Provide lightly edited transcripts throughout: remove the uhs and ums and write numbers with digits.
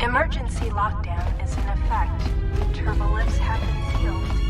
Emergency lockdown is in effect. Turbolifts have been sealed.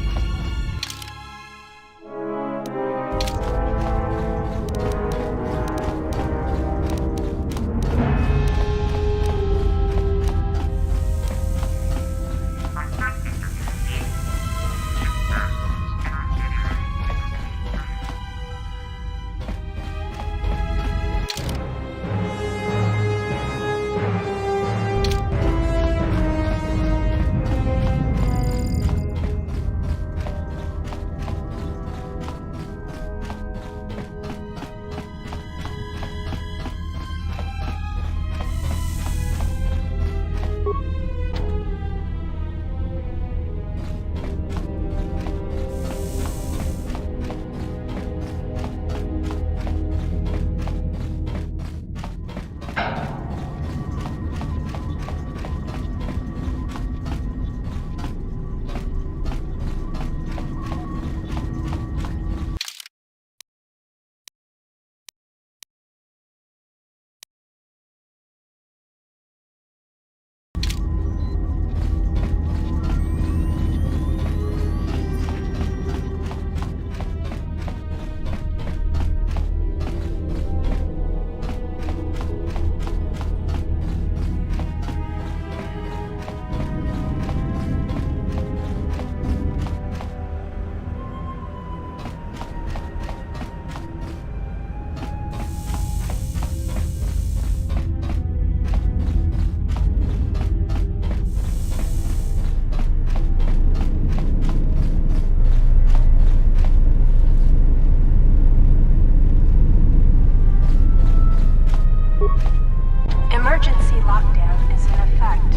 Emergency lockdown is in effect.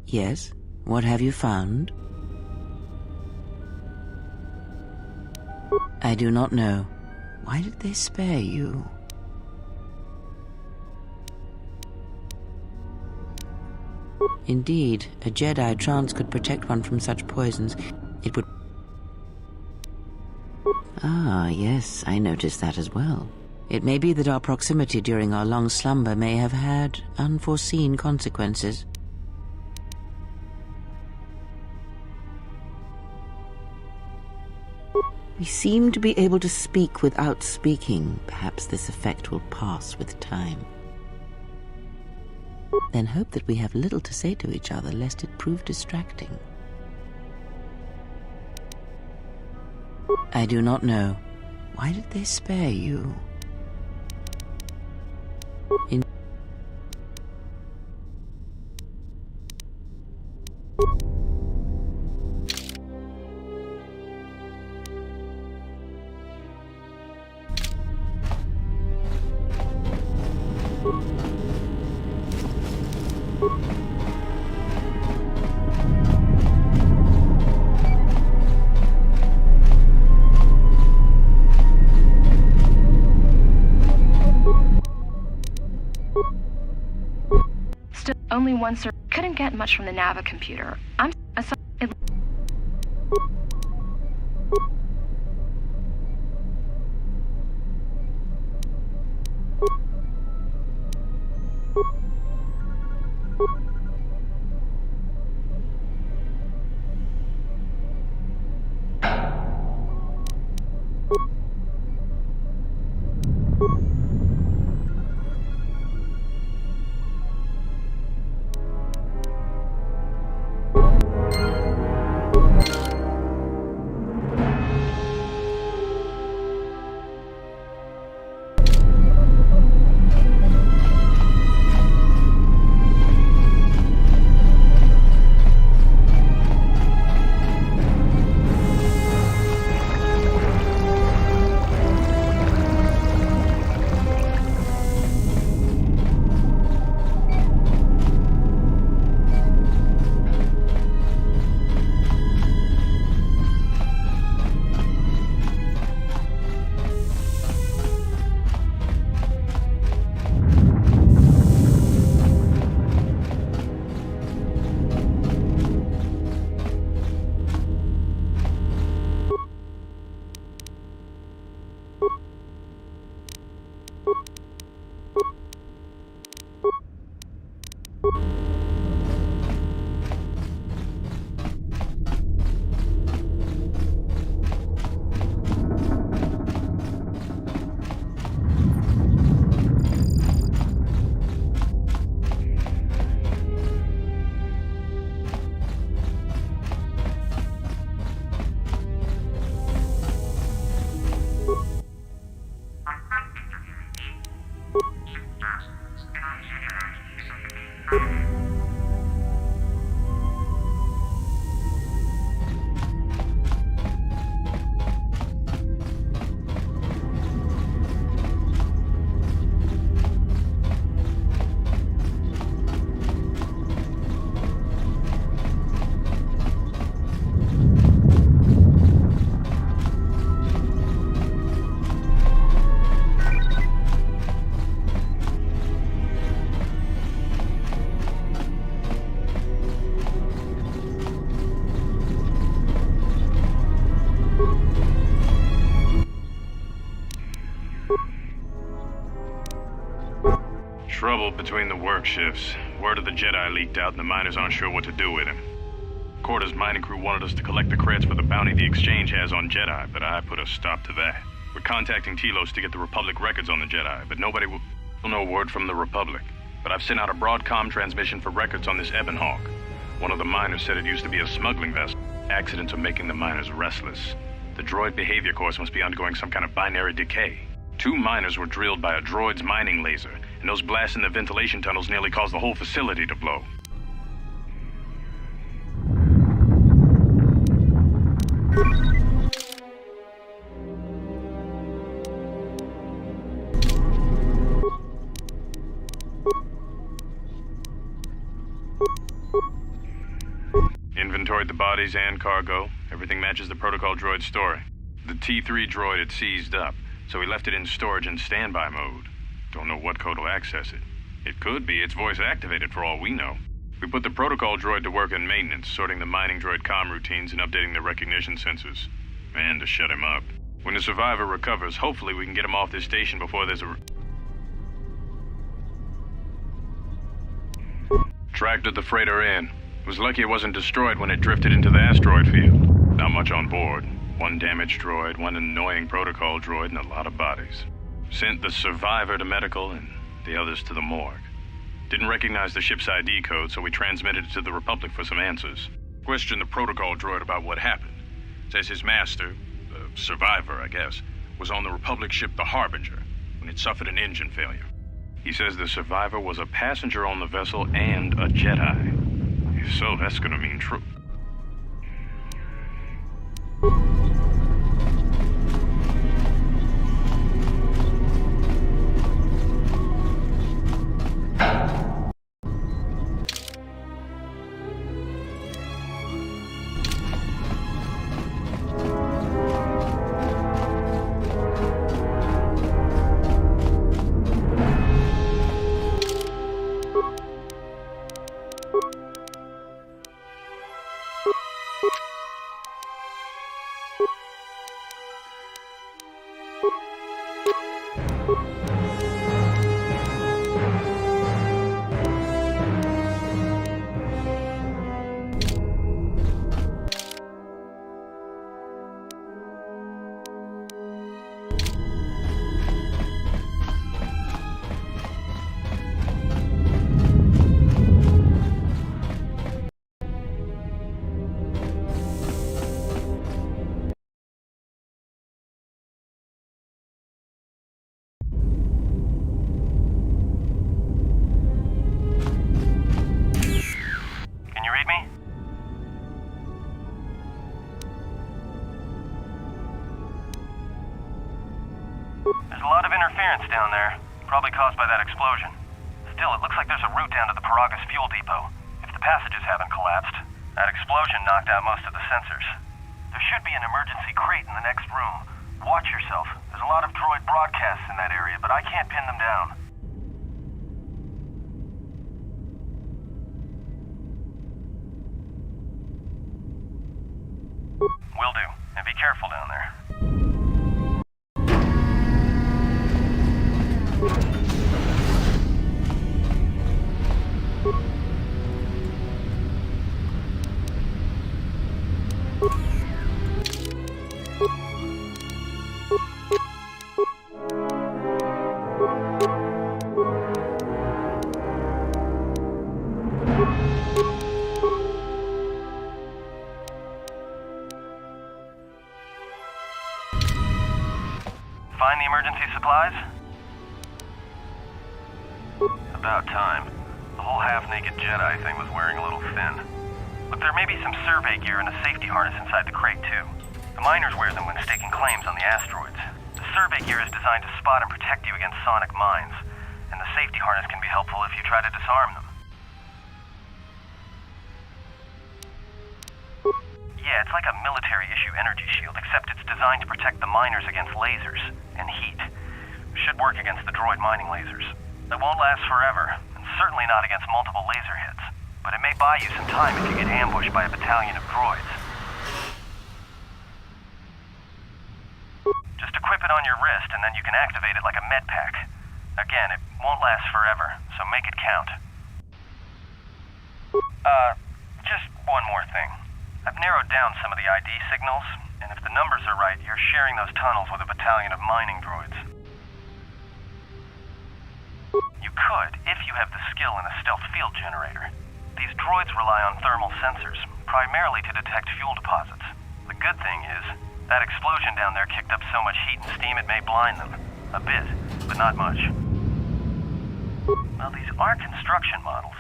Yes? What have you found? I do not know. Why did they spare you? Indeed, a Jedi trance could protect one from such poisons. It would... Ah, yes, I noticed that as well. It may be that our proximity during our long slumber may have had unforeseen consequences. We seem to be able to speak without speaking. Perhaps this effect will pass with time. Then hope that we have little to say to each other, lest it prove distracting. I do not know. Why did they spare you? Still, only one sir couldn't get much from the Nava computer. Trouble between the work shifts. Word of the Jedi leaked out and the miners aren't sure what to do with him. Corda's mining crew wanted us to collect the credits for the bounty the Exchange has on Jedi, but I put a stop to that. We're contacting Telos to get the Republic records on the Jedi, but nobody will know word from the Republic. But I've sent out a broadcom transmission for records on this Ebon Hawk. One of the miners said it used to be a smuggling vessel. Accidents are making the miners restless. The droid behavior course must be undergoing some kind of binary decay. 2 miners were drilled by a droid's mining laser, and those blasts in the ventilation tunnels nearly caused the whole facility to blow. Inventoried the bodies and cargo. Everything matches the protocol droid's story. The T3 droid had seized up, so we left it in storage in standby mode. Don't know what code will access it. It could be it's voice activated for all we know. We put the protocol droid to work in maintenance, sorting the mining droid comm routines and updating the recognition sensors. And to shut him up. When the survivor recovers, hopefully we can get him off this station before there's a... Tracted the freighter in. Was lucky it wasn't destroyed when it drifted into the asteroid field. Not much on board. 1 damaged droid, 1 annoying protocol droid, and a lot of bodies. Sent the survivor to medical and the others to the morgue. Didn't recognize the ship's ID code, so we transmitted it to the Republic for some answers. Questioned the protocol droid about what happened. Says his master, the survivor, I guess, was on the Republic ship the Harbinger when it suffered an engine failure. He says the survivor was a passenger on the vessel and a Jedi. If so, that's gonna mean true. Down there, probably caused by that explosion. Still, it looks like there's a route down to the Paragas fuel depot, if the passages haven't collapsed. That explosion knocked out most of the sensors. There should be an emergency crate in the next room. Watch yourself. There's a lot of droid broadcasts in that area, but I can't pin them down. Will do, and be careful down there. Find the emergency supplies? About time. The whole half-naked Jedi thing was wearing a little thin. Look, there may be some survey gear and a safety harness inside the crate, too. The miners wear them when staking claims on the asteroids. The survey gear is designed to spot and protect you against sonic mines, and the safety harness can be helpful if you try to disarm them. Yeah, it's like a military-issue energy shield, except it's designed to protect the miners against lasers and heat. Should work against the droid mining lasers. It won't last forever, and certainly not against multiple laser hits. But it may buy you some time if you get ambushed by a battalion of droids. Just equip it on your wrist, and then you can activate it like a med pack. Again, it won't last forever, so make it count. Just one more thing. I've narrowed down some of the ID signals, and if the numbers are right, you're sharing those tunnels with a battalion of mining droids. You could, if you have the skill in a stealth field generator. These droids rely on thermal sensors, primarily to detect fuel deposits. The good thing is, that explosion down there kicked up so much heat and steam it may blind them. A bit, but not much. Well, these are construction models.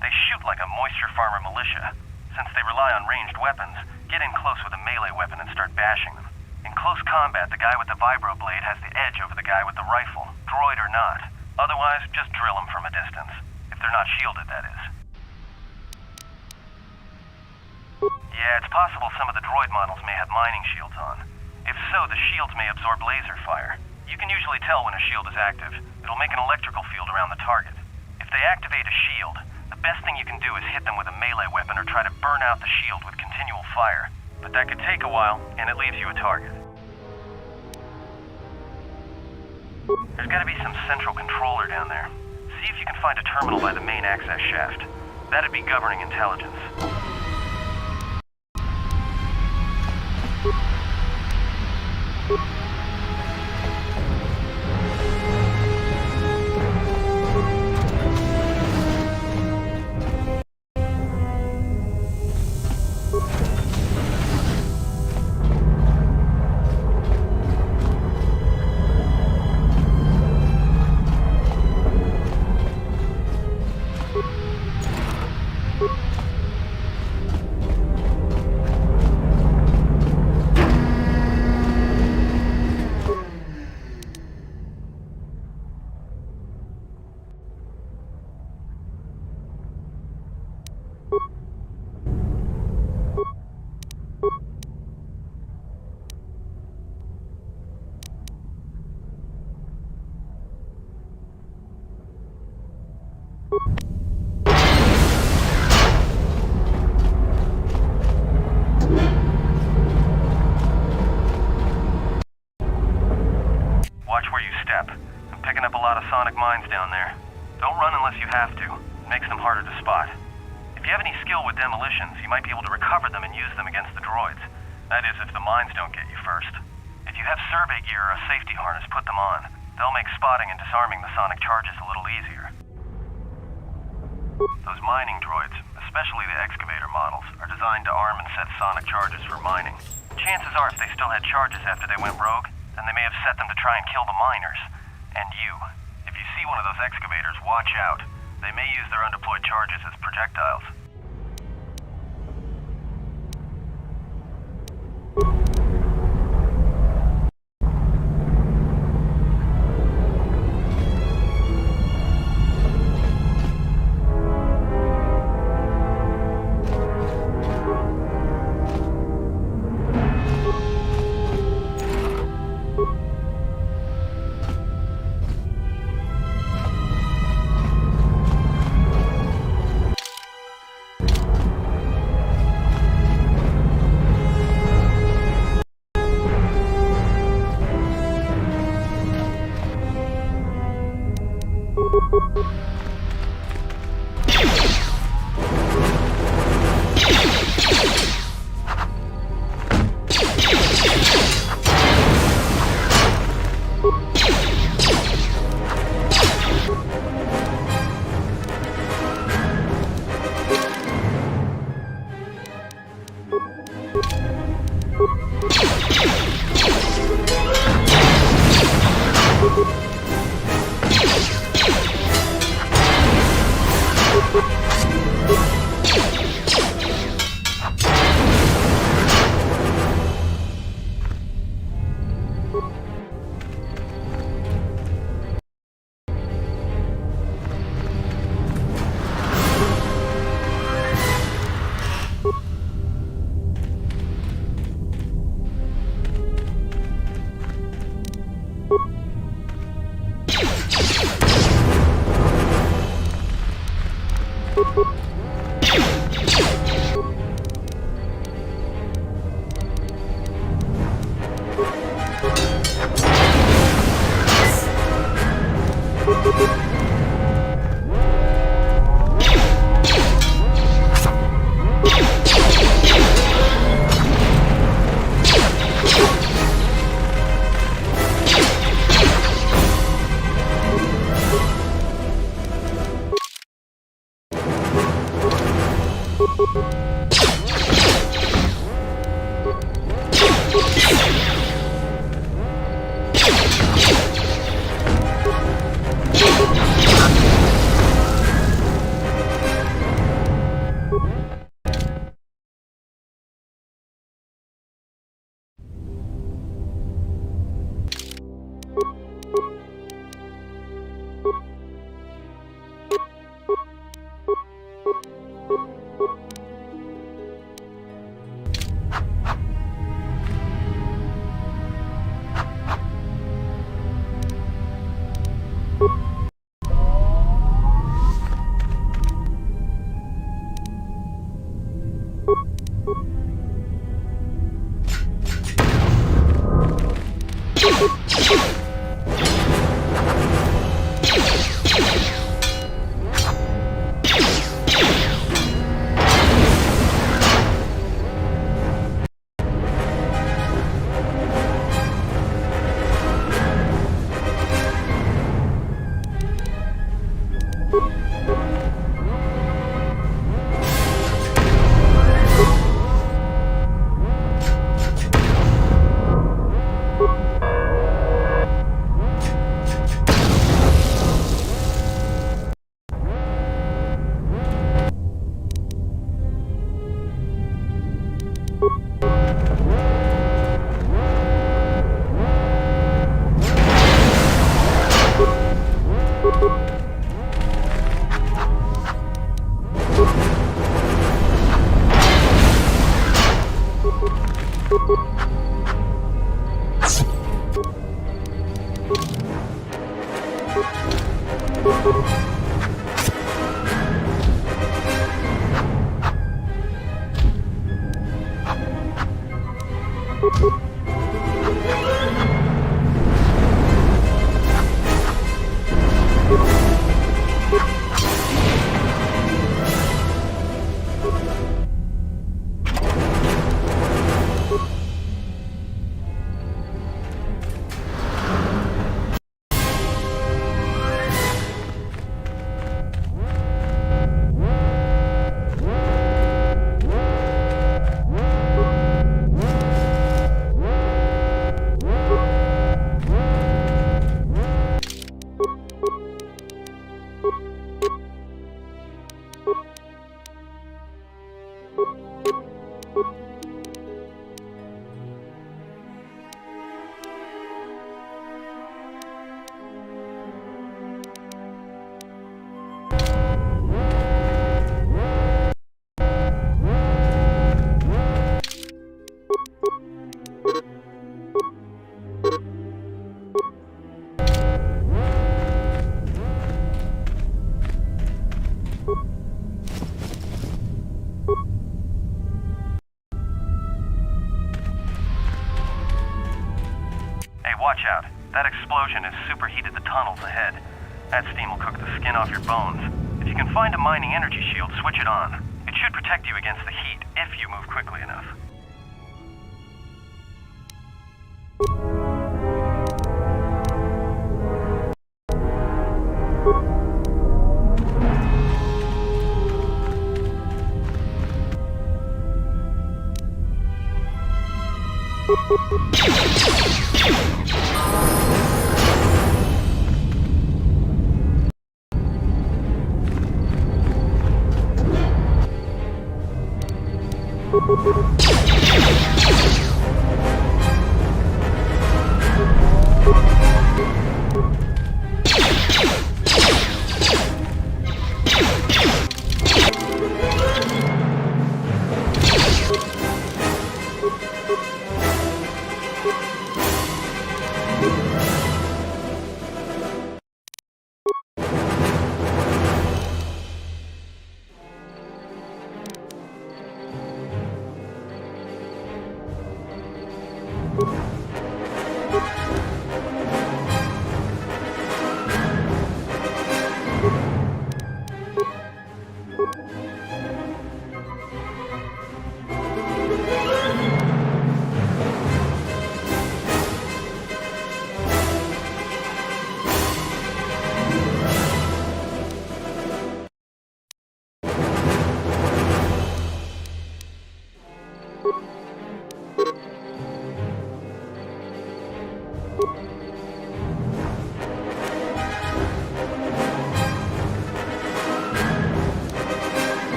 They shoot like a moisture farmer militia. Since they rely on ranged weapons, get in close with a melee weapon and start bashing them. In close combat, the guy with the vibro blade has the edge over the guy with the rifle, droid or not. Otherwise, just drill them from a distance. If they're not shielded, that is. Yeah, it's possible some of the droid models may have mining shields on. If so, the shields may absorb laser fire. You can usually tell when a shield is active. It'll make an electrical field around the target. If they activate a shield, the best thing you can do is hit them with a melee weapon or try to burn out the shield with continual fire. But that could take a while, and it leaves you a target. There's gotta be some central controller down there. See if you can find a terminal by the main access shaft. That'd be governing intelligence. Watch where you step. I'm picking up a lot of sonic mines down there. Don't run unless you have to. It makes them harder to spot. If you have any skill with demolitions, you might be able to recover them and use them against the droids. That is, if the mines don't get you first. If you have survey gear or a safety harness, put them on. They'll make spotting and disarming the sonic charges a little easier. Those mining droids, especially the excavator models, are designed to arm and set sonic charges for mining. Chances are if they still had charges after they went rogue, then they may have set them to try and kill the miners. And you. If you see one of those excavators, watch out. They may use their undeployed charges as projectiles. Watch out. That explosion has superheated the tunnels ahead. That steam will cook the skin off your bones. If you can find a mining energy shield, switch it on. It should protect you against the heat if you move quickly enough.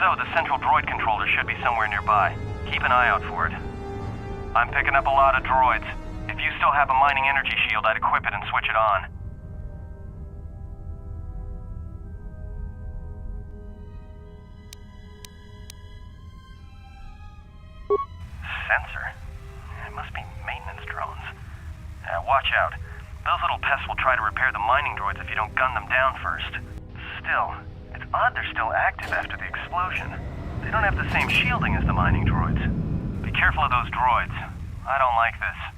So, the central droid controller should be somewhere nearby. Keep an eye out for it. I'm picking up a lot of droids. If you still have a mining energy shield, I'd equip it and switch it on. Sensor? It must be maintenance drones. Watch out. Those little pests will try to repair the mining droids if you don't gun them down first. Still, it's odd they're still active after the explosion. They don't have the same shielding as the mining droids. Be careful of those droids. I don't like this.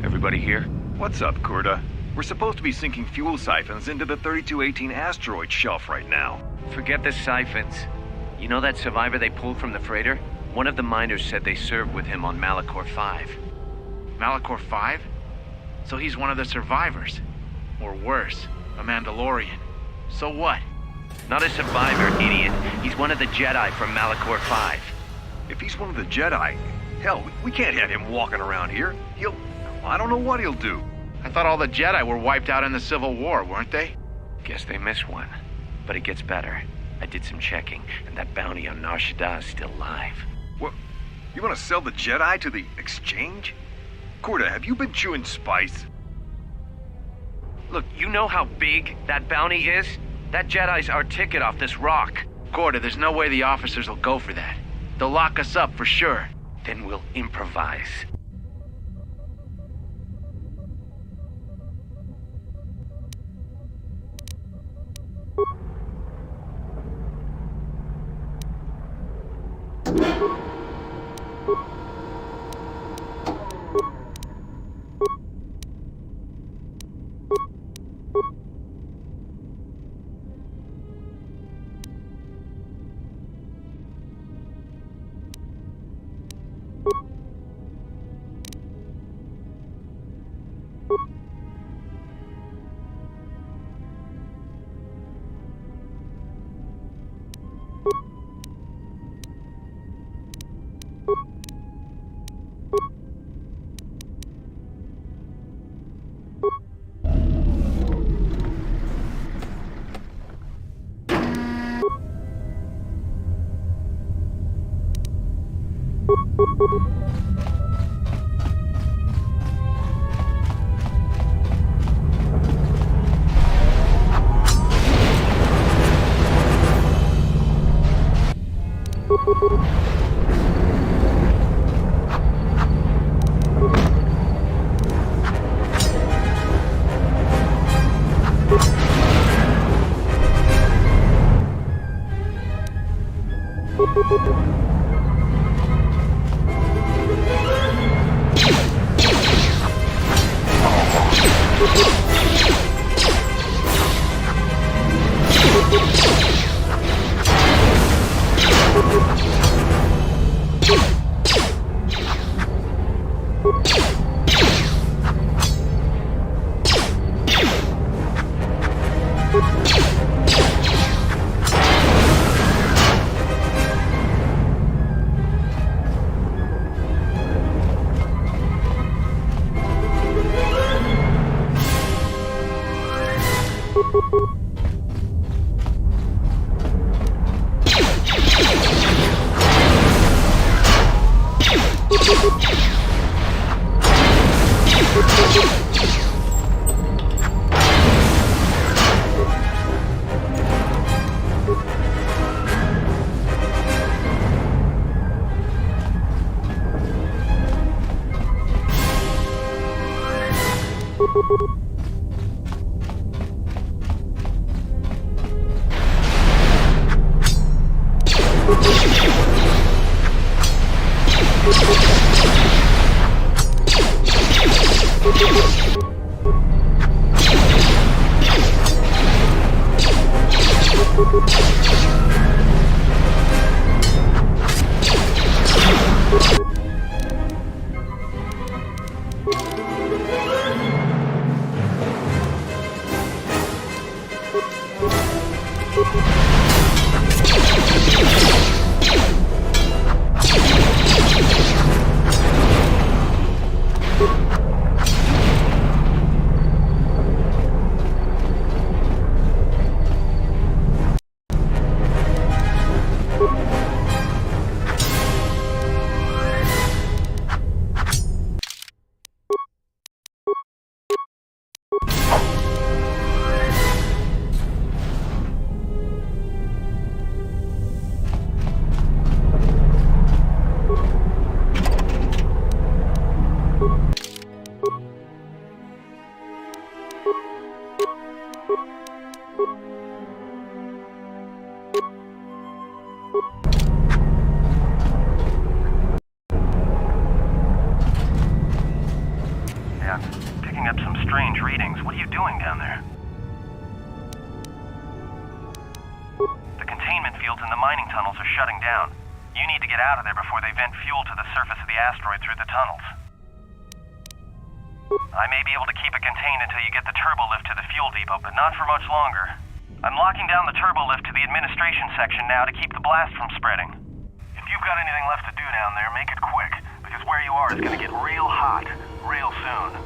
Everybody here? What's up, Kurta? We're supposed to be sinking fuel siphons into the 3218 asteroid shelf right now. Forget the siphons. You know that survivor they pulled from the freighter? One of the miners said they served with him on Malachor 5. Malachor 5? So he's one of the survivors. Or worse, a Mandalorian. So what? Not a survivor, idiot. He's one of the Jedi from Malachor 5. If he's one of the Jedi, hell, we can't have him walking around here. I don't know what he'll do. I thought all the Jedi were wiped out in the Civil War, weren't they? Guess they missed one. But it gets better. I did some checking, and that bounty on Nar Shaddaa is still live. What? You want to sell the Jedi to the exchange? Kurta, have you been chewing spice? Look, you know how big that bounty is? That Jedi's our ticket off this rock. Gorda, there's no way the officers will go for that. They'll lock us up for sure. Then we'll improvise. Yeah, picking up some strange readings. What are you doing down there? The containment fields in the mining tunnels are shutting down. You need to get out of there before they vent fuel to the surface of the asteroid through the tunnels. I may be able to keep it contained until you get the turbo lift to the fuel depot, but not for much longer. I'm locking down the turbo lift to the administration section now to keep the blast from spreading. If you've got anything left to do down there, make it quick, because where you are is gonna get real hot, real soon.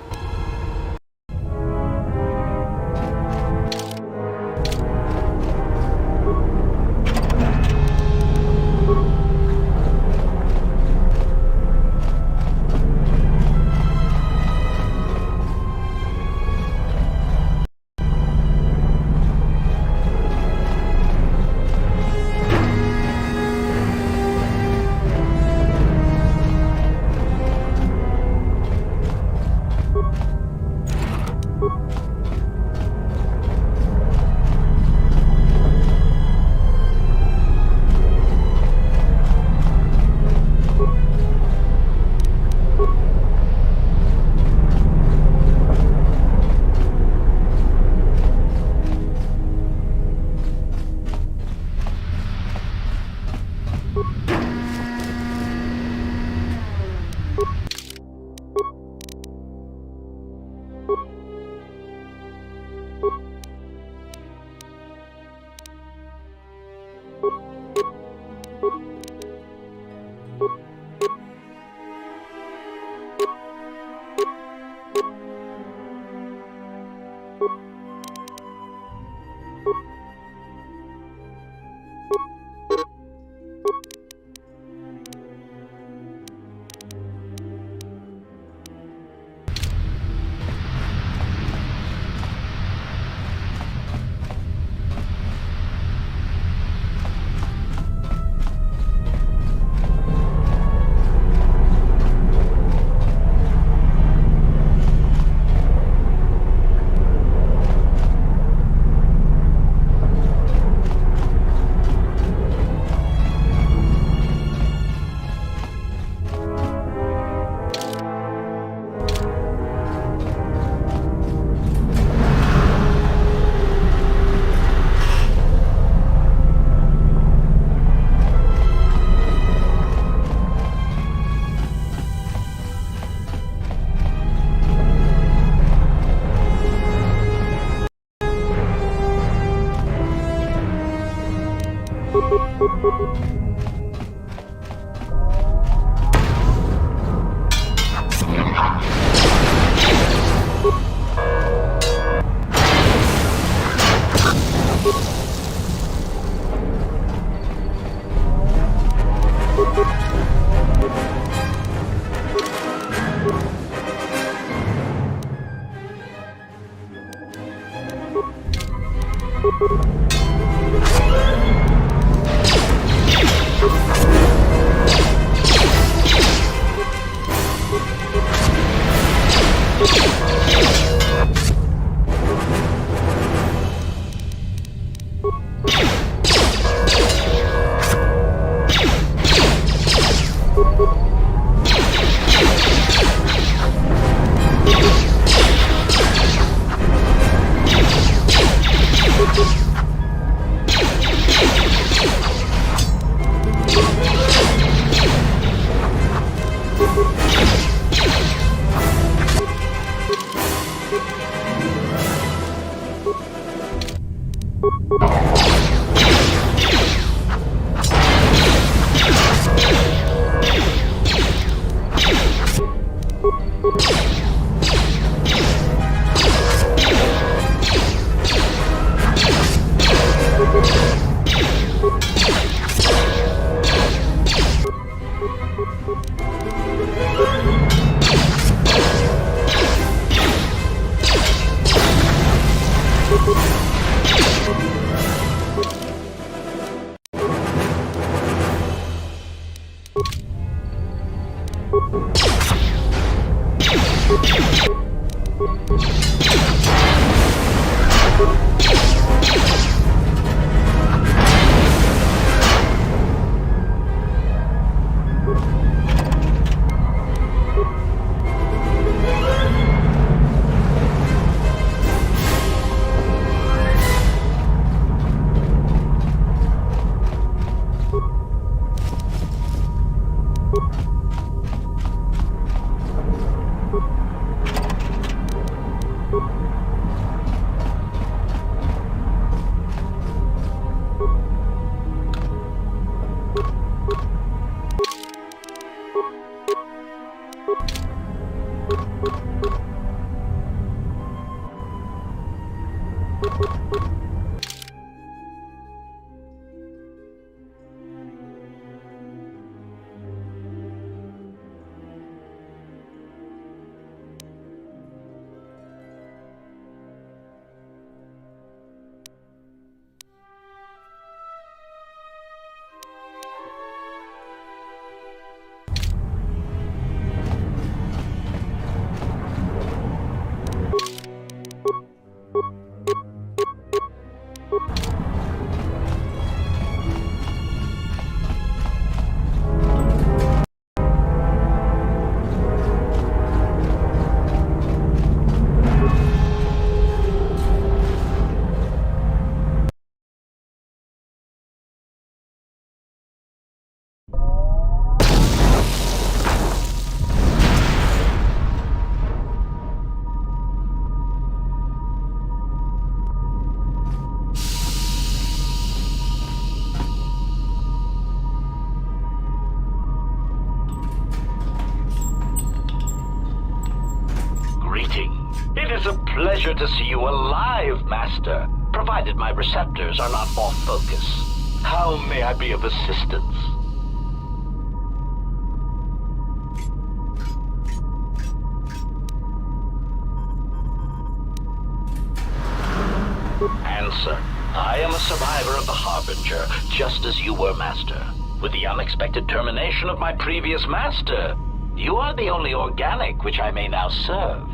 Pleasure to see you alive, Master, provided my receptors are not off focus. How may I be of assistance? Answer. I am a survivor of the Harbinger, just as you were, Master. With the unexpected termination of my previous Master, you are the only organic which I may now serve.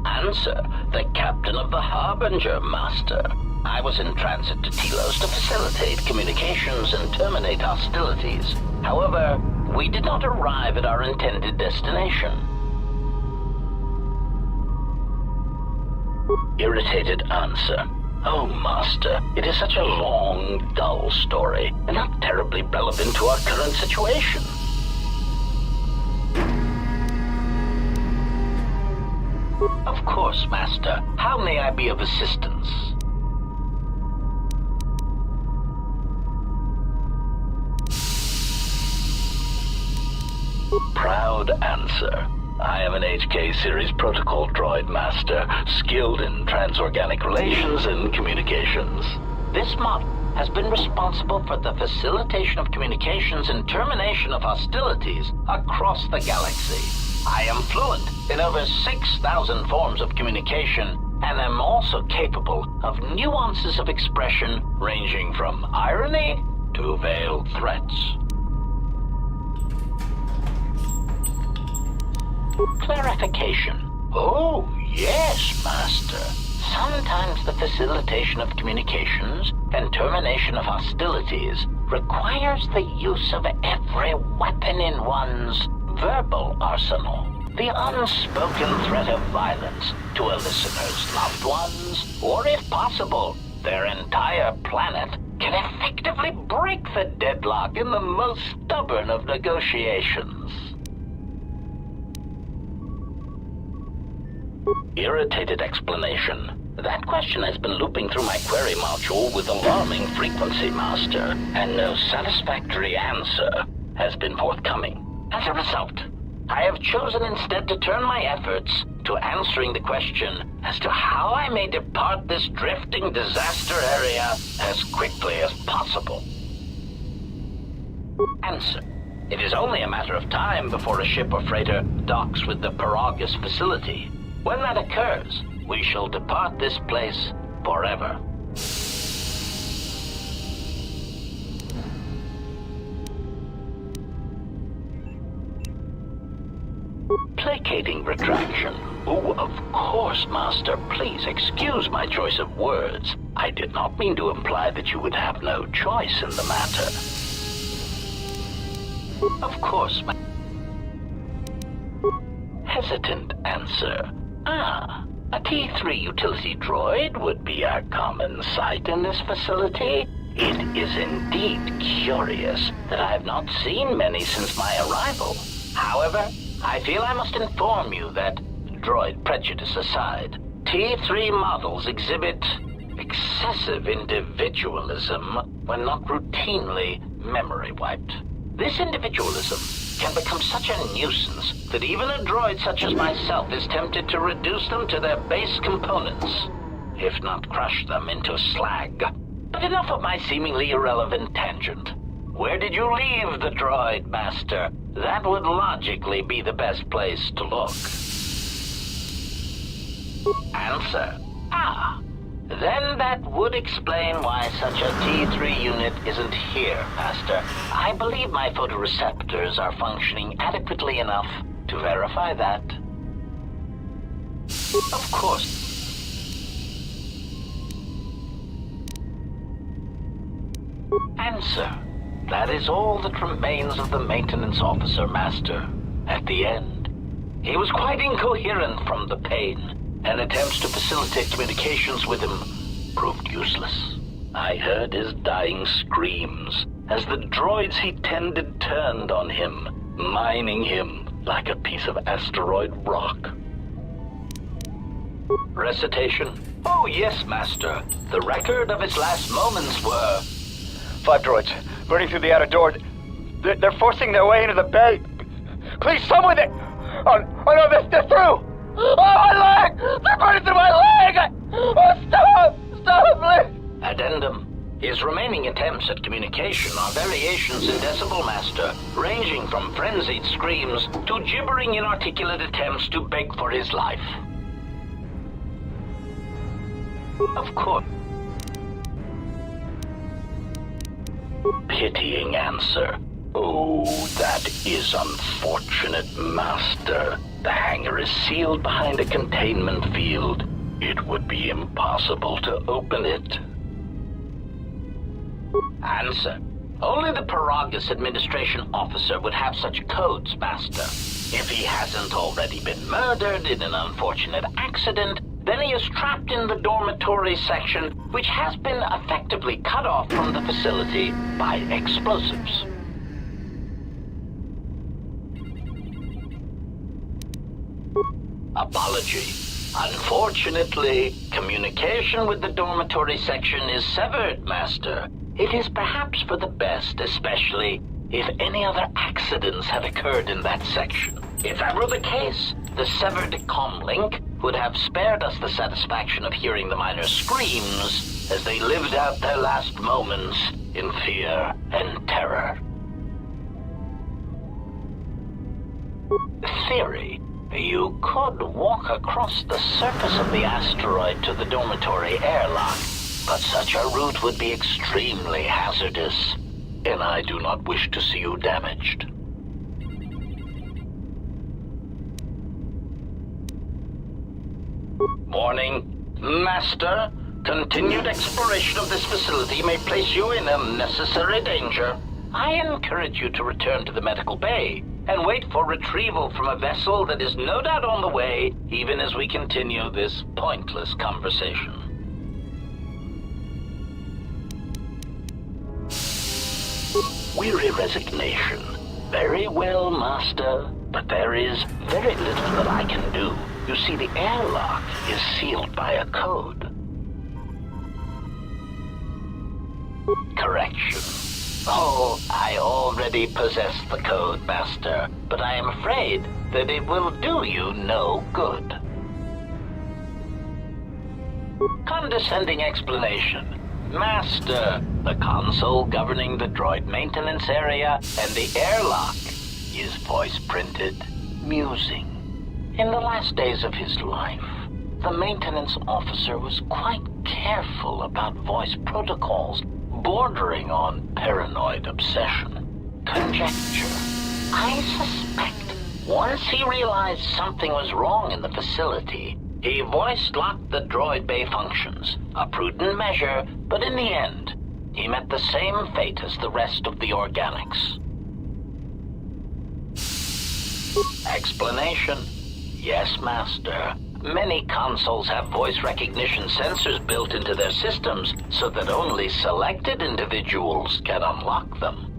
Answer. The captain of the Harbinger, Master. I was in transit to Telos to facilitate communications and terminate hostilities. However, we did not arrive at our intended destination. Irritated answer. Oh, Master, it is such a long, dull story, and not terribly relevant to our current situation. Of course, Master. How may I be of assistance? Proud answer. I am an HK Series Protocol Droid Master, skilled in transorganic relations and communications. This model has been responsible for the facilitation of communications and termination of hostilities across the galaxy. I am fluent in over 6,000 forms of communication, and am also capable of nuances of expression ranging from irony to veiled threats. clarification. Oh, yes, Master. Sometimes the facilitation of communications and termination of hostilities requires the use of every weapon in one's verbal arsenal. The unspoken threat of violence to a listener's loved ones, or if possible, their entire planet, can effectively break the deadlock in the most stubborn of negotiations. Irritated explanation. That question has been looping through my query module with alarming frequency, Master, and no satisfactory answer has been forthcoming. As a result, I have chosen instead to turn my efforts to answering the question as to how I may depart this drifting disaster area as quickly as possible. Answer. It is only a matter of time before a ship or freighter docks with the Paragus facility. When that occurs, we shall depart this place forever. Placating retraction. Oh, of course, Master. Please excuse my choice of words. I did not mean to imply that you would have no choice in the matter. Of course, hesitant answer. A T3 utility droid would be a common sight in this facility. It is indeed curious that I have not seen many since my arrival. However, I feel I must inform you that, droid prejudice aside, T3 models exhibit excessive individualism when not routinely memory wiped. This individualism can become such a nuisance that even a droid such as myself is tempted to reduce them to their base components, if not crush them into slag. But enough of my seemingly irrelevant tangent. Where did you leave the droid, Master? That would logically be the best place to look. Answer. Then that would explain why such a T3 unit isn't here, Master. I believe my photoreceptors are functioning adequately enough to verify that. Of course. Answer. That is all that remains of the maintenance officer, Master. At the end, he was quite incoherent from the pain, and attempts to facilitate communications with him proved useless. I heard his dying screams as the droids he tended turned on him, mining him like a piece of asteroid rock. Recitation. Oh yes, Master. The record of his last moments were... 5 droids, burning through the outer door. They're forcing their way into the bay. Please, someone there! Oh no, they're through! Oh, my leg! They're burning through my leg! Oh, stop! Stop, please! Addendum. His remaining attempts at communication are variations in Decibel Master, ranging from frenzied screams to gibbering inarticulate attempts to beg for his life. Of course. Pitying answer. Oh, that is unfortunate, Master. The hangar is sealed behind a containment field. It would be impossible to open it. Answer. Only the Paragus administration officer would have such codes, Master. If he hasn't already been murdered in an unfortunate accident, then he is trapped in the dormitory section, which has been effectively cut off from the facility by explosives. Apology. Unfortunately, communication with the dormitory section is severed, Master. It is perhaps for the best, especially if any other accidents had occurred in that section. If that were the case, the severed comlink would have spared us the satisfaction of hearing the miners' screams as they lived out their last moments in fear and terror. Theory. You could walk across the surface of the asteroid to the dormitory airlock, but such a route would be extremely hazardous, and I do not wish to see you damaged. Warning. Master, continued exploration of this facility may place you in unnecessary danger. I encourage you to return to the medical bay and wait for retrieval from a vessel that is no doubt on the way, even as we continue this pointless conversation. Weary resignation. Very well, Master, but there is very little that I can do. You see, the airlock is sealed by a code. Correction. Oh, I already possess the code, Master, but I am afraid that it will do you no good. Condescending explanation. Master, the console governing the droid maintenance area and the airlock is voice-printed musing. In the last days of his life, the maintenance officer was quite careful about voice protocols, bordering on paranoid obsession. Conjecture. I suspect once he realized something was wrong in the facility, he voice-locked the droid bay functions. A prudent measure, but in the end, he met the same fate as the rest of the organics. Explanation. Yes, Master. Many consoles have voice recognition sensors built into their systems so that only selected individuals can unlock them.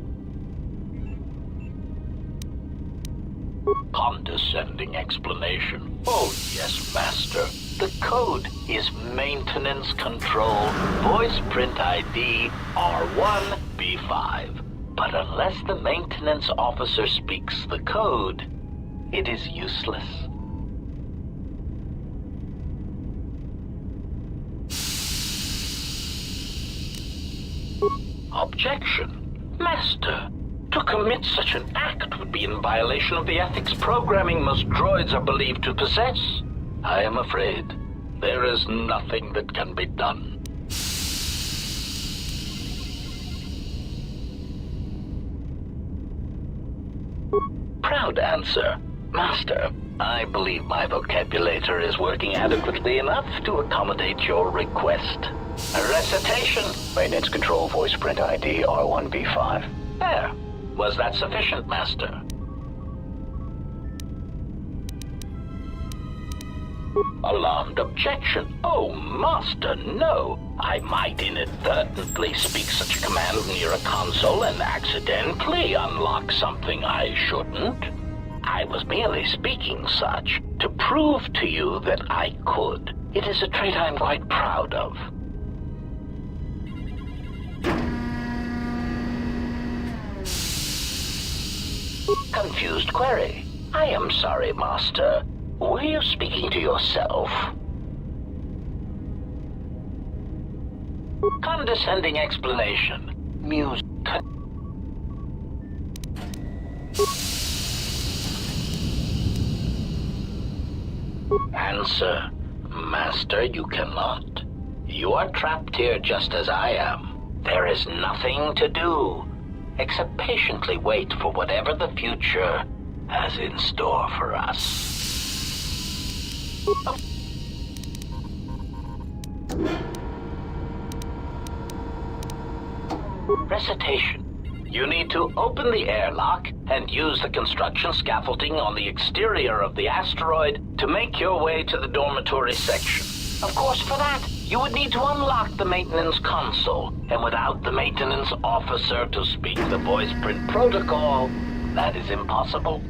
Condescending explanation. Oh, yes, Master. The code is Maintenance Control Voice Print ID R1B5. But unless the maintenance officer speaks the code, it is useless. Objection. Master, to commit such an act would be in violation of the ethics programming most droids are believed to possess. I am afraid there is nothing that can be done. Proud answer. Master, I believe my vocabulator is working adequately enough to accommodate your request. A recitation. Maintenance Control Voice Print ID R1B5. There. Was that sufficient, Master? Alarmed objection. Oh, Master, no. I might inadvertently speak such a command near a console and accidentally unlock something I shouldn't. I was merely speaking such to prove to you that I could. It is a trait I'm quite proud of. Confused query. I am sorry, Master. Were you speaking to yourself? Condescending explanation. Music. Answer. Master, you cannot. You are trapped here just as I am. There is nothing to do except patiently wait for whatever the future has in store for us. Recitation. You need to open the airlock and use the construction scaffolding on the exterior of the asteroid to make your way to the dormitory section. Of course, for that, you would need to unlock the maintenance console, and without the maintenance officer to speak the voice print protocol, that is impossible.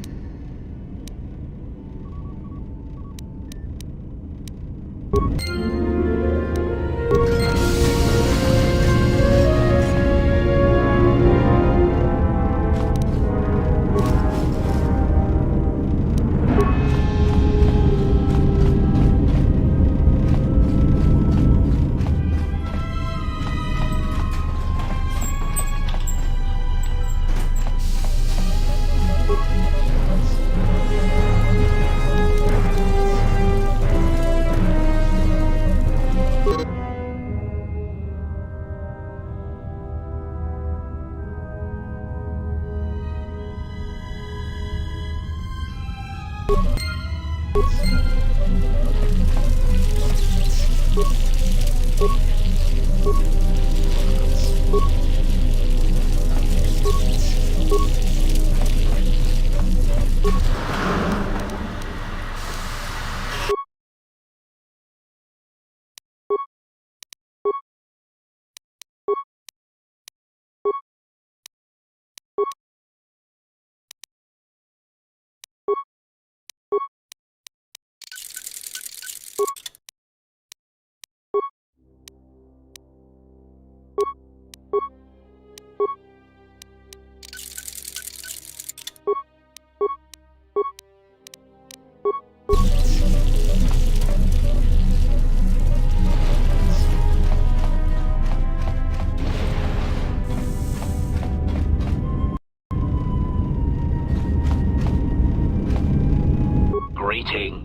Greeting.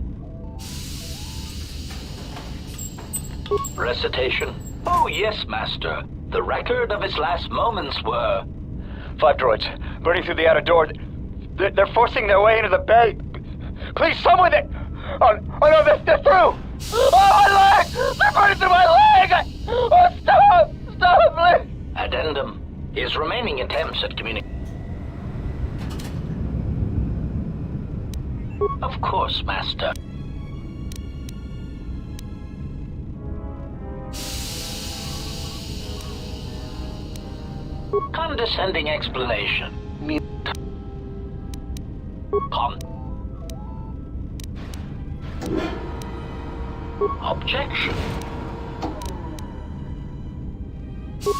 Recitation? Oh, yes, Master. The record of his last moments were... 5 droids, burning through the outer door. They're forcing their way into the bay. Please, someone that... Oh no, they're through! Oh, my leg! They're burning through my leg! Oh, stop! Stop, please! Addendum. His remaining attempts at communication... Of course, Master. Condescending explanation. Objection.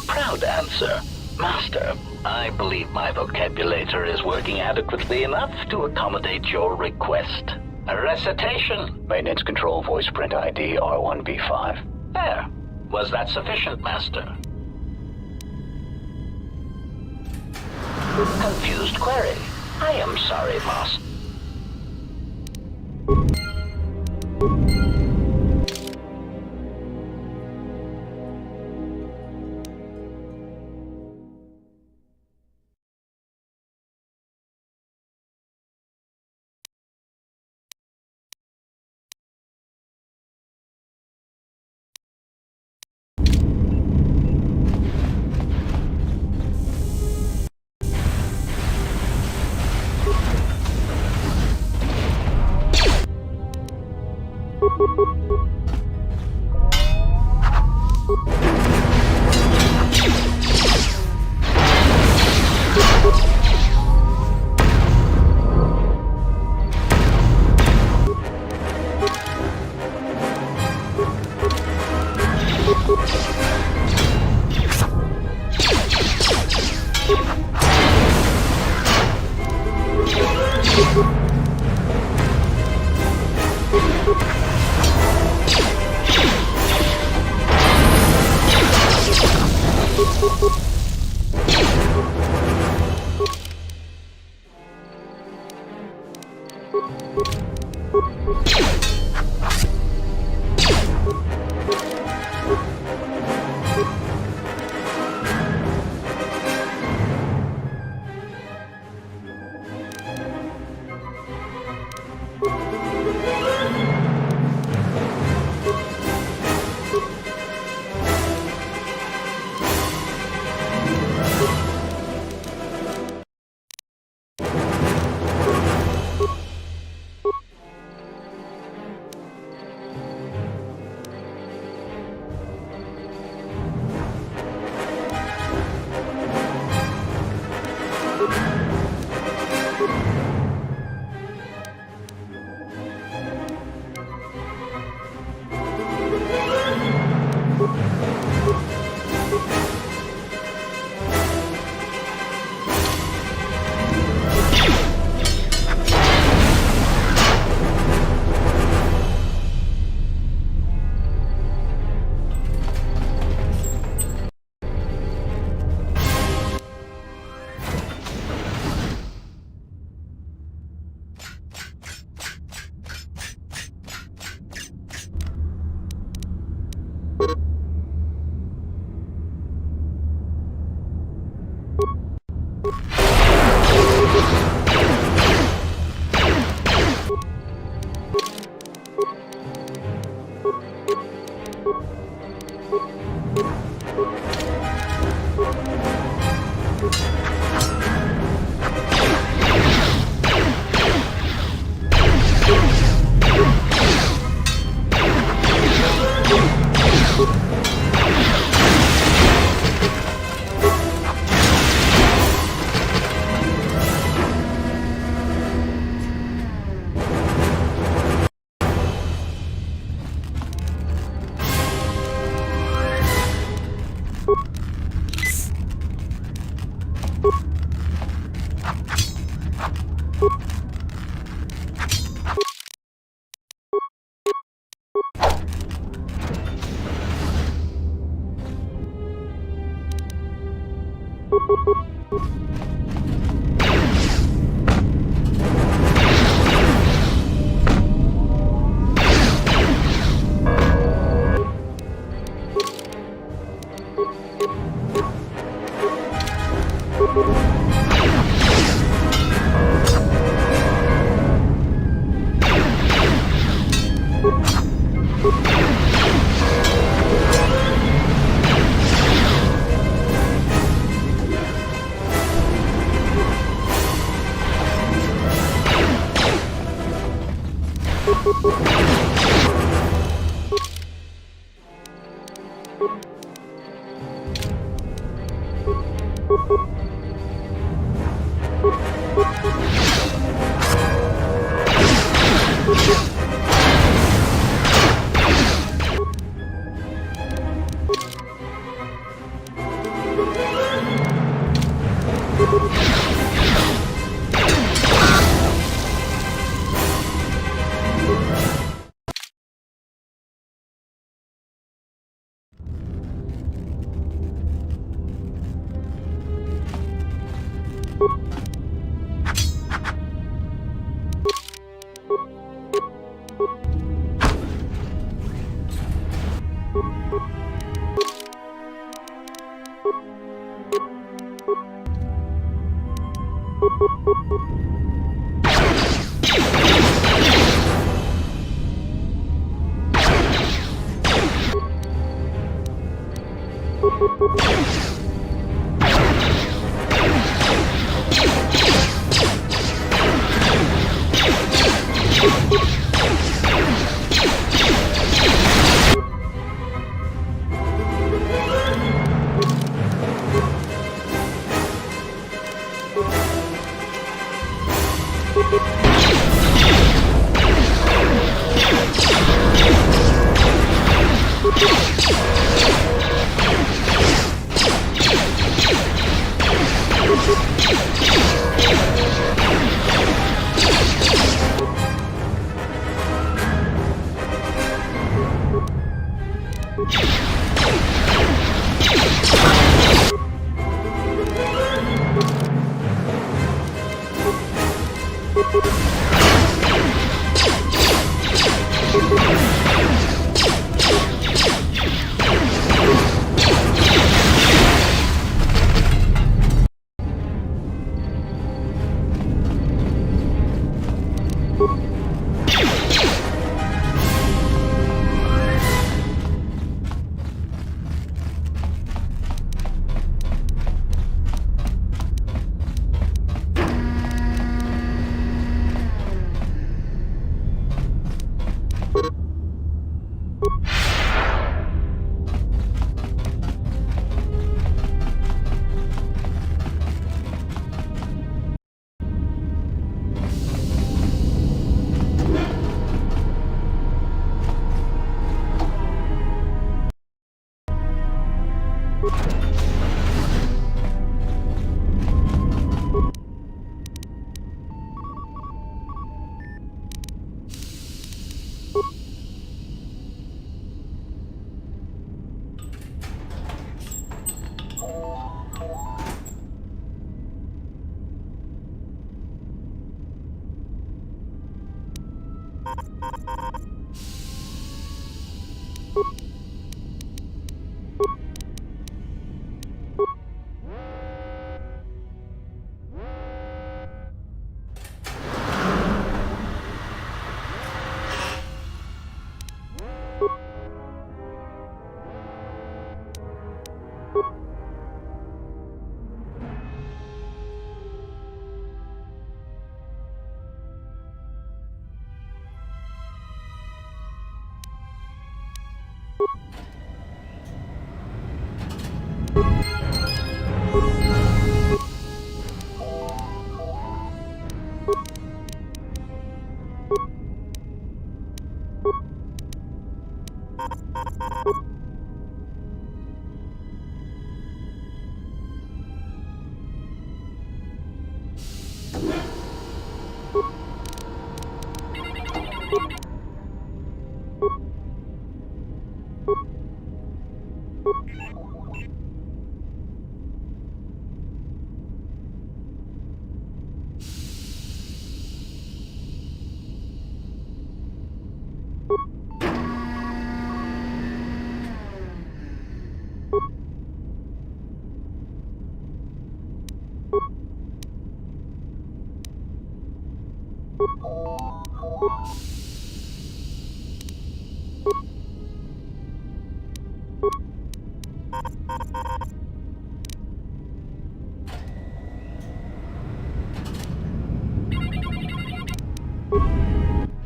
Proud answer. Master, I believe my vocabulator is working adequately enough to accommodate your request. A recitation. Maintenance control voice print ID R1V5. There. Was that sufficient, Master? Confused query. I am sorry, Master.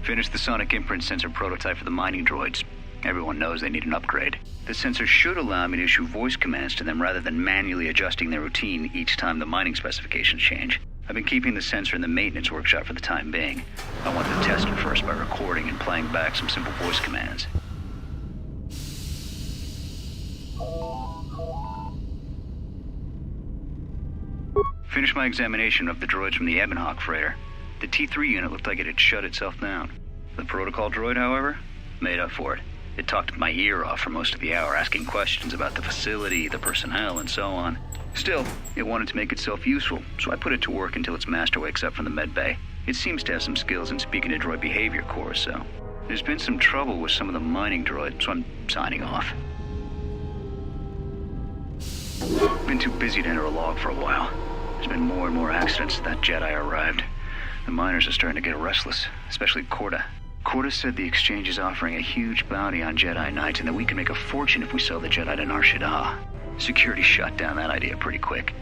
Finished the sonic imprint sensor prototype for the mining droids. Everyone knows they need an upgrade. The sensor should allow me to issue voice commands to them rather than manually adjusting their routine each time the mining specifications change. I've been keeping the sensor in the maintenance workshop for the time being. I wanted to test it first by recording and playing back some simple voice commands. Finished my examination of the droids from the Ebonhawk freighter. The T3 unit looked like it had shut itself down. The protocol droid, however, made up for it. It talked my ear off for most of the hour, asking questions about the facility, the personnel, and so on. Still, it wanted to make itself useful, so I put it to work until its master wakes up from the med bay. It seems to have some skills in speaking to droid behavior course, so... There's been some trouble with some of the mining droids, so I'm signing off. Been too busy to enter a log for a while. There's been more and more accidents since that Jedi arrived. The miners are starting to get restless, especially Corda. Corda said the exchange is offering a huge bounty on Jedi Knights and that we can make a fortune if we sell the Jedi to Nar Shaddaa. Security shut down that idea pretty quick,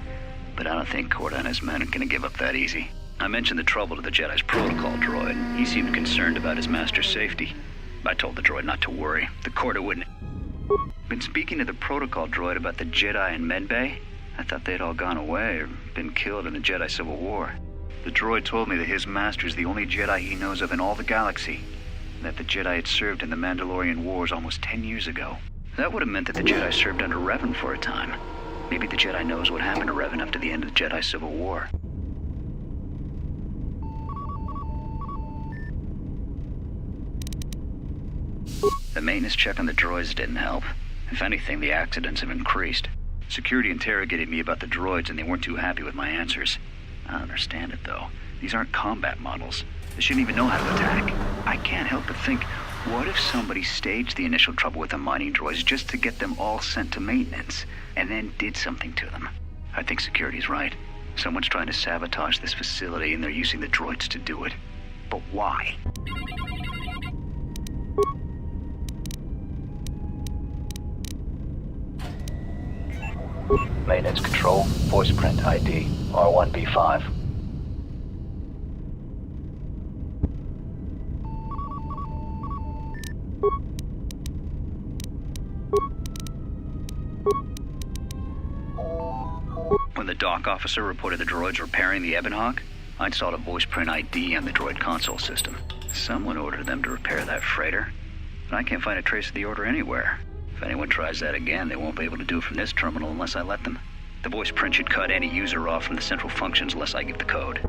but I don't think Corda and his men are gonna give up that easy. I mentioned the trouble to the Jedi's protocol droid, and he seemed concerned about his master's safety. I told the droid not to worry. The Corda wouldn't... Been speaking to the protocol droid about the Jedi in Medbay. I thought they'd all gone away or been killed in the Jedi Civil War. The droid told me that his master is the only Jedi he knows of in all the galaxy, and that the Jedi had served in the Mandalorian Wars almost 10 years ago. That would have meant that the Jedi served under Revan for a time. Maybe the Jedi knows what happened to Revan after the end of the Jedi Civil War. The maintenance check on the droids didn't help. If anything, the accidents have increased. Security interrogated me about the droids and they weren't too happy with my answers. I don't understand it, though. These aren't combat models. They shouldn't even know how to attack. I can't help but think, what if somebody staged the initial trouble with the mining droids just to get them all sent to maintenance, and then did something to them? I think security's right. Someone's trying to sabotage this facility and they're using the droids to do it. But why? Maintenance control, voice print ID, R1B5. When the dock officer reported the droids repairing the Ebonhawk, I installed a voice print ID on the droid console system. Someone ordered them to repair that freighter, but I can't find a trace of the order anywhere. If anyone tries that again, they won't be able to do it from this terminal unless I let them. The voice print should cut any user off from the central functions unless I give the code.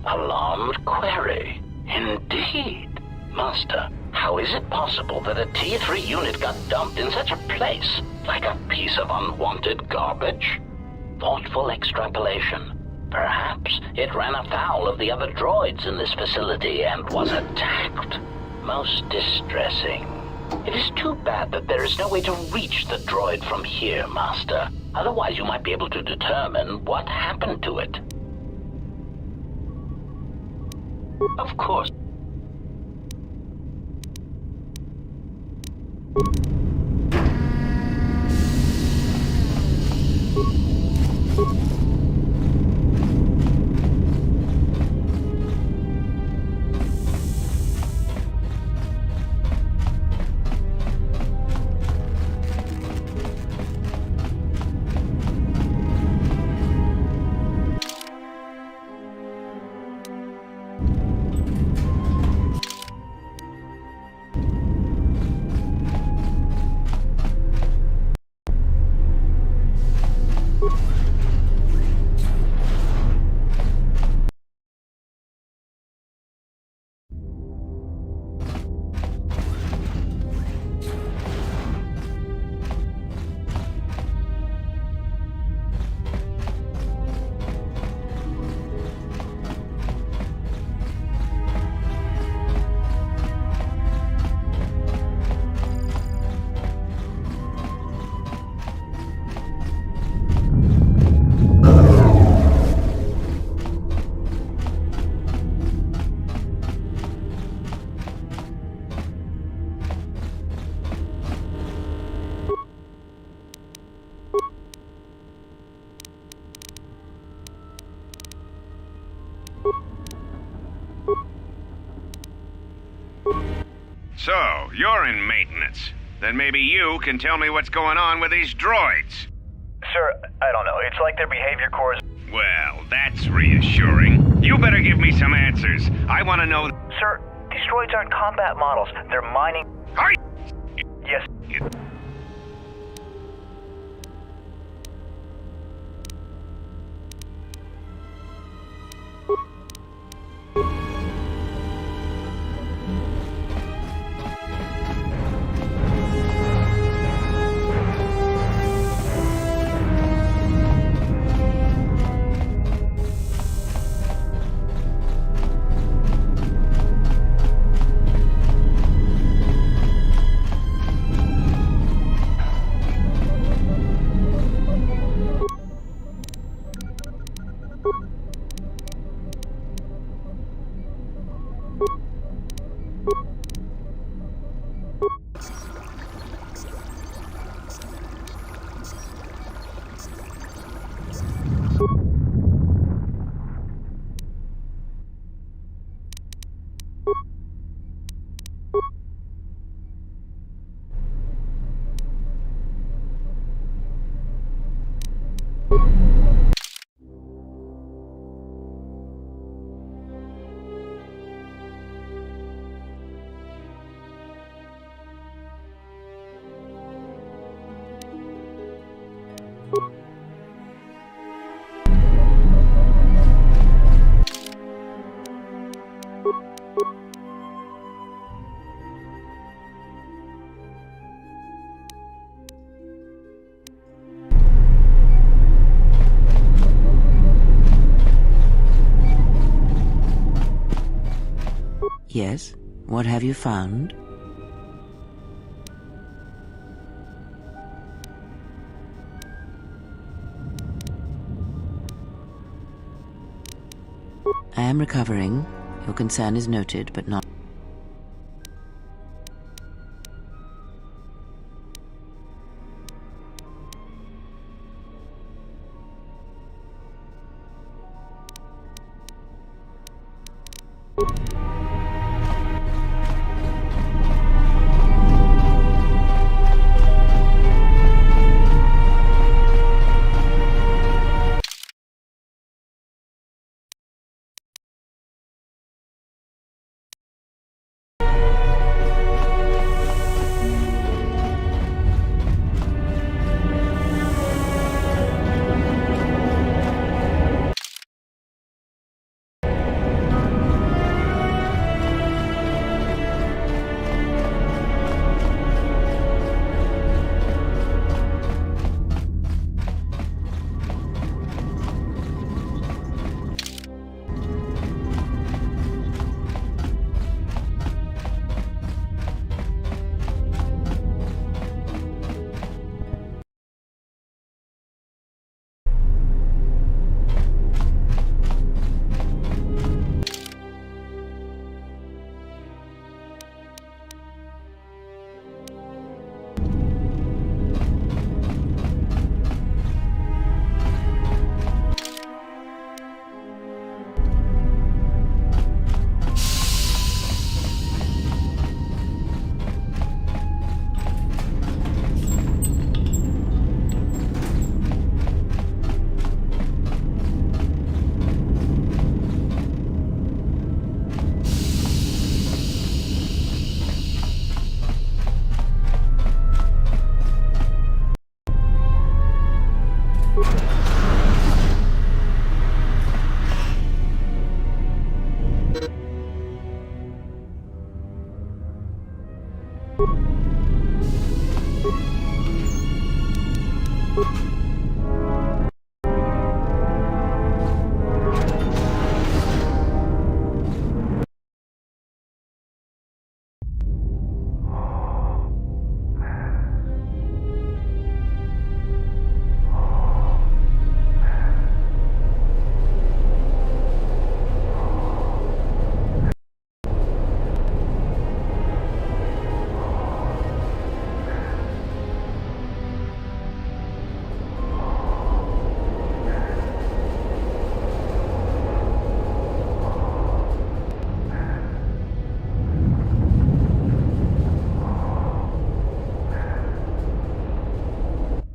Alarmed query. Indeed. Master, how is it possible that a T3 unit got dumped in such a place, like a piece of unwanted garbage? Thoughtful extrapolation. Perhaps it ran afoul of the other droids in this facility and was attacked. Most distressing. It is too bad that there is no way to reach the droid from here, Master. Otherwise you might be able to determine what happened to it. Of course. So, you're in maintenance. Then maybe you can tell me what's going on with these droids. Sir, I don't know. It's like their behavior core is... Well, that's reassuring. You better give me some answers. I want to know... Sir, these droids aren't combat models. They're mining... Hi! Yes. Yes? What have you found? I am recovering. Your concern is noted, but not...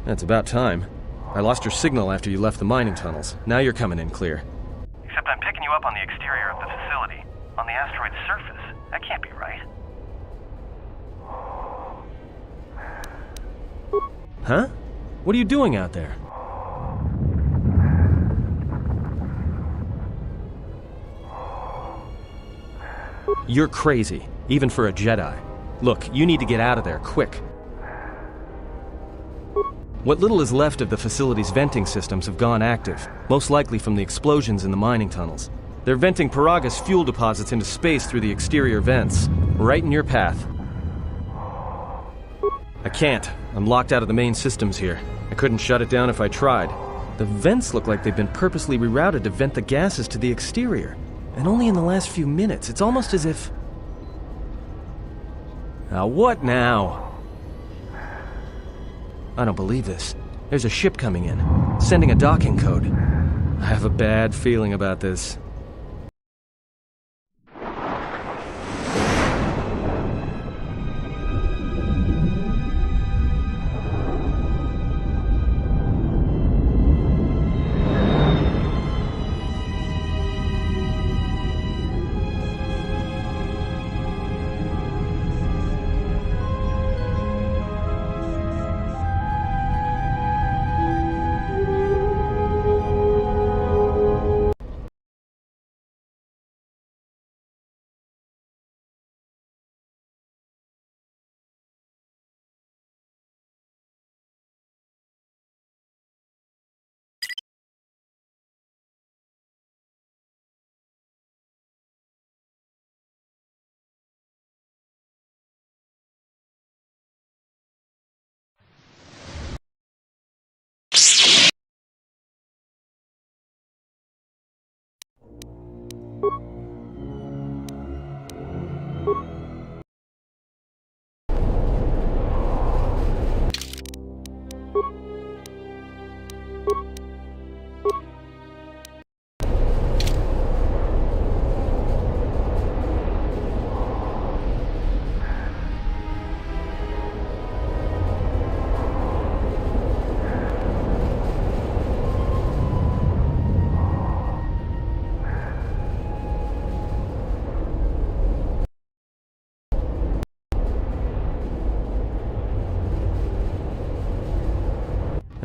That's about time. I lost your signal after you left the mining tunnels. Now you're coming in clear. Except I'm picking you up on the exterior of the facility, on the asteroid's surface. That can't be right. Huh? What are you doing out there? You're crazy, even for a Jedi. Look, you need to get out of there, quick. What little is left of the facility's venting systems have gone active, most likely from the explosions in the mining tunnels. They're venting Paraga's fuel deposits into space through the exterior vents, right in your path. I can't. I'm locked out of the main systems here. I couldn't shut it down if I tried. The vents look like they've been purposely rerouted to vent the gases to the exterior. And only in the last few minutes. It's almost as if... Now what now? I don't believe this. There's a ship coming in, sending a docking code. I have a bad feeling about this.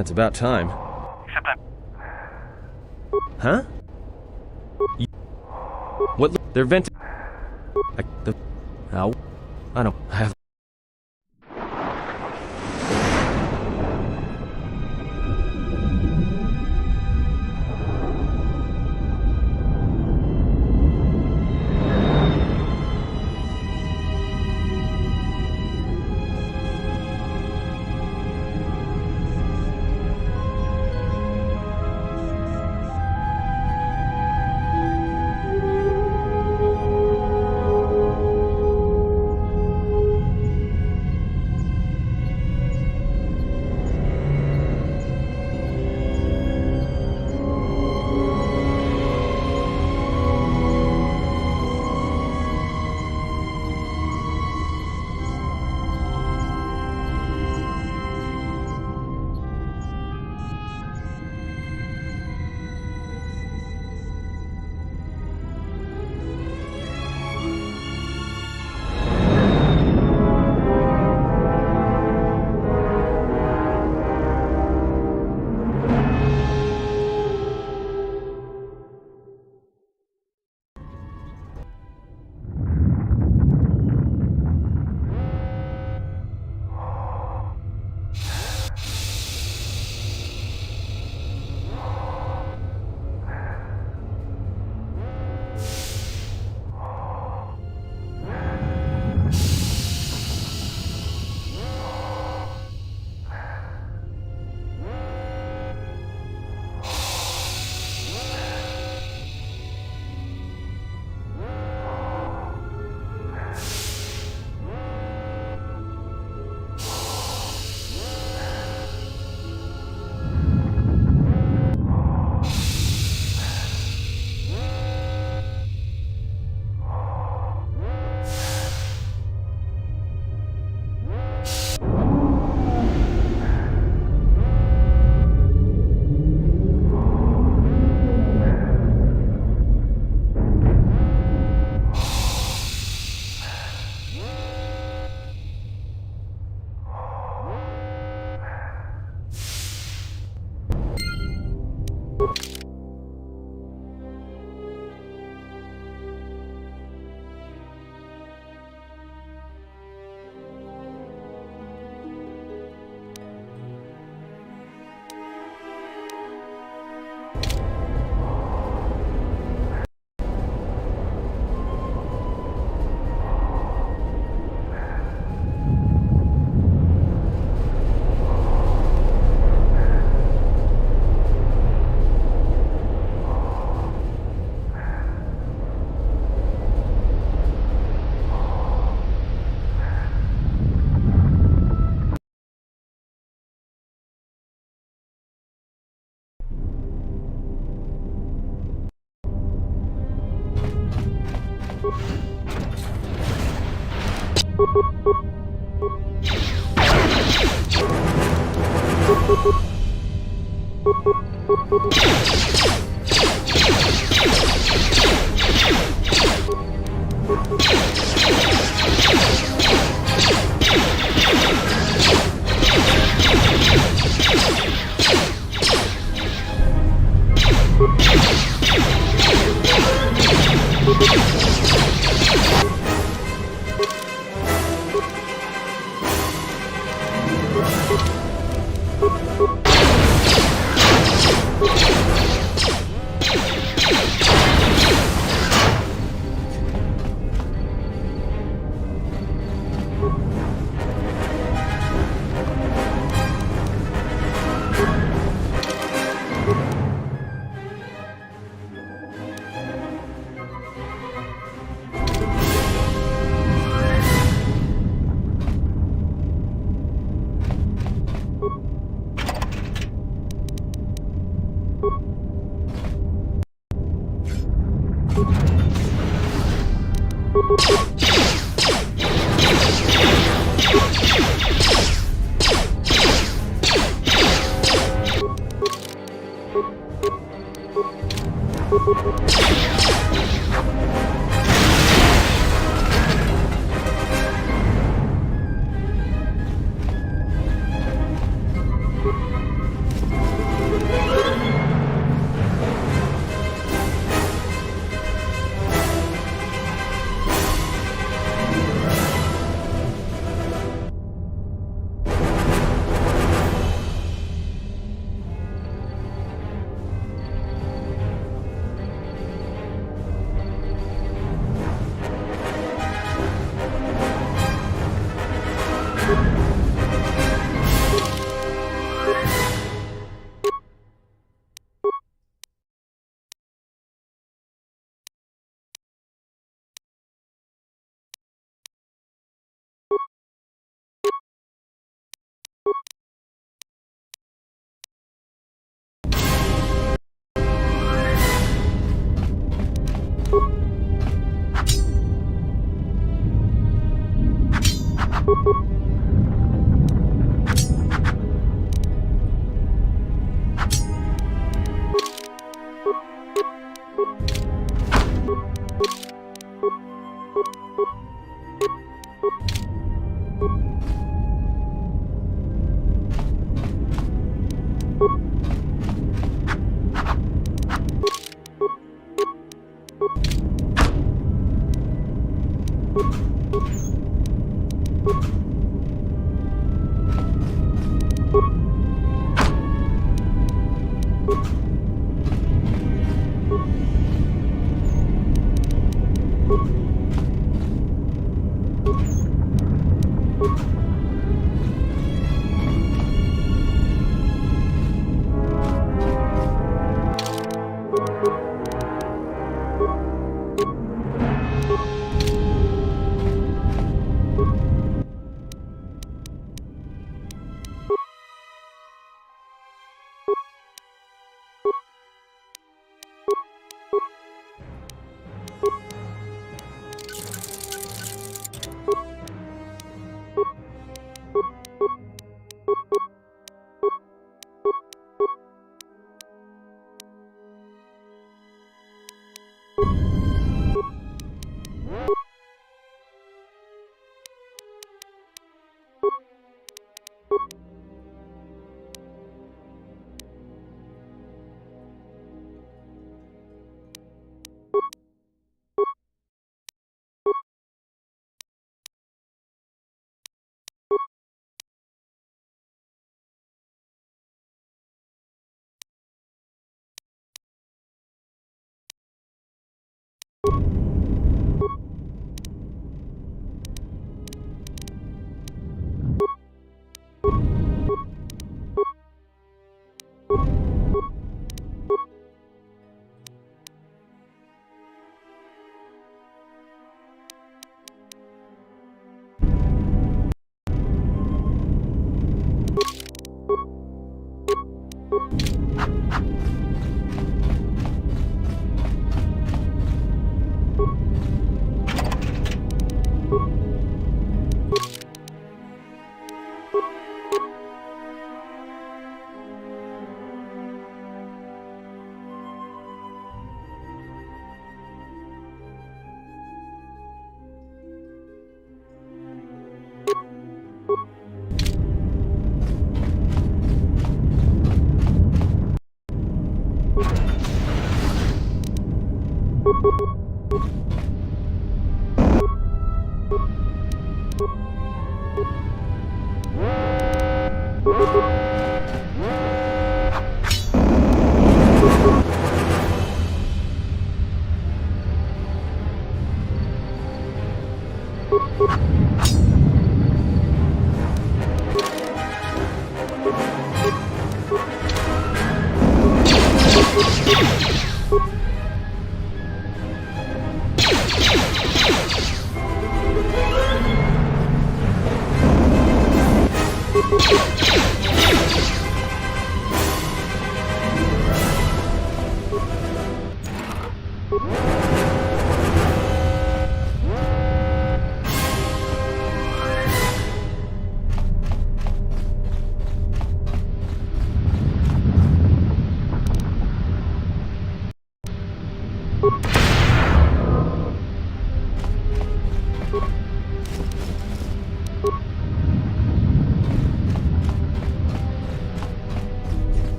That's about time. Except I'm... Huh? What? They're venting... Ow. I don't have...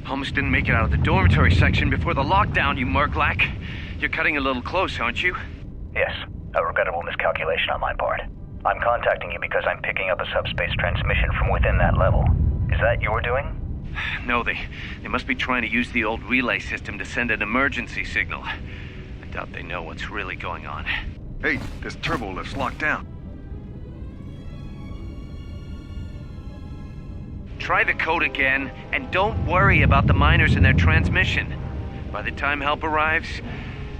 Almost didn't make it out of the dormitory section before the lockdown, you Murglak. You're cutting a little close, aren't you? Yes. A regrettable miscalculation on my part. I'm contacting you because I'm picking up a subspace transmission from within that level. Is that your doing? No, they must be trying to use the old relay system to send an emergency signal. I doubt they know what's really going on. Hey, this turbo lift's locked down. Try the code again, and don't worry about the miners and their transmission. By the time help arrives,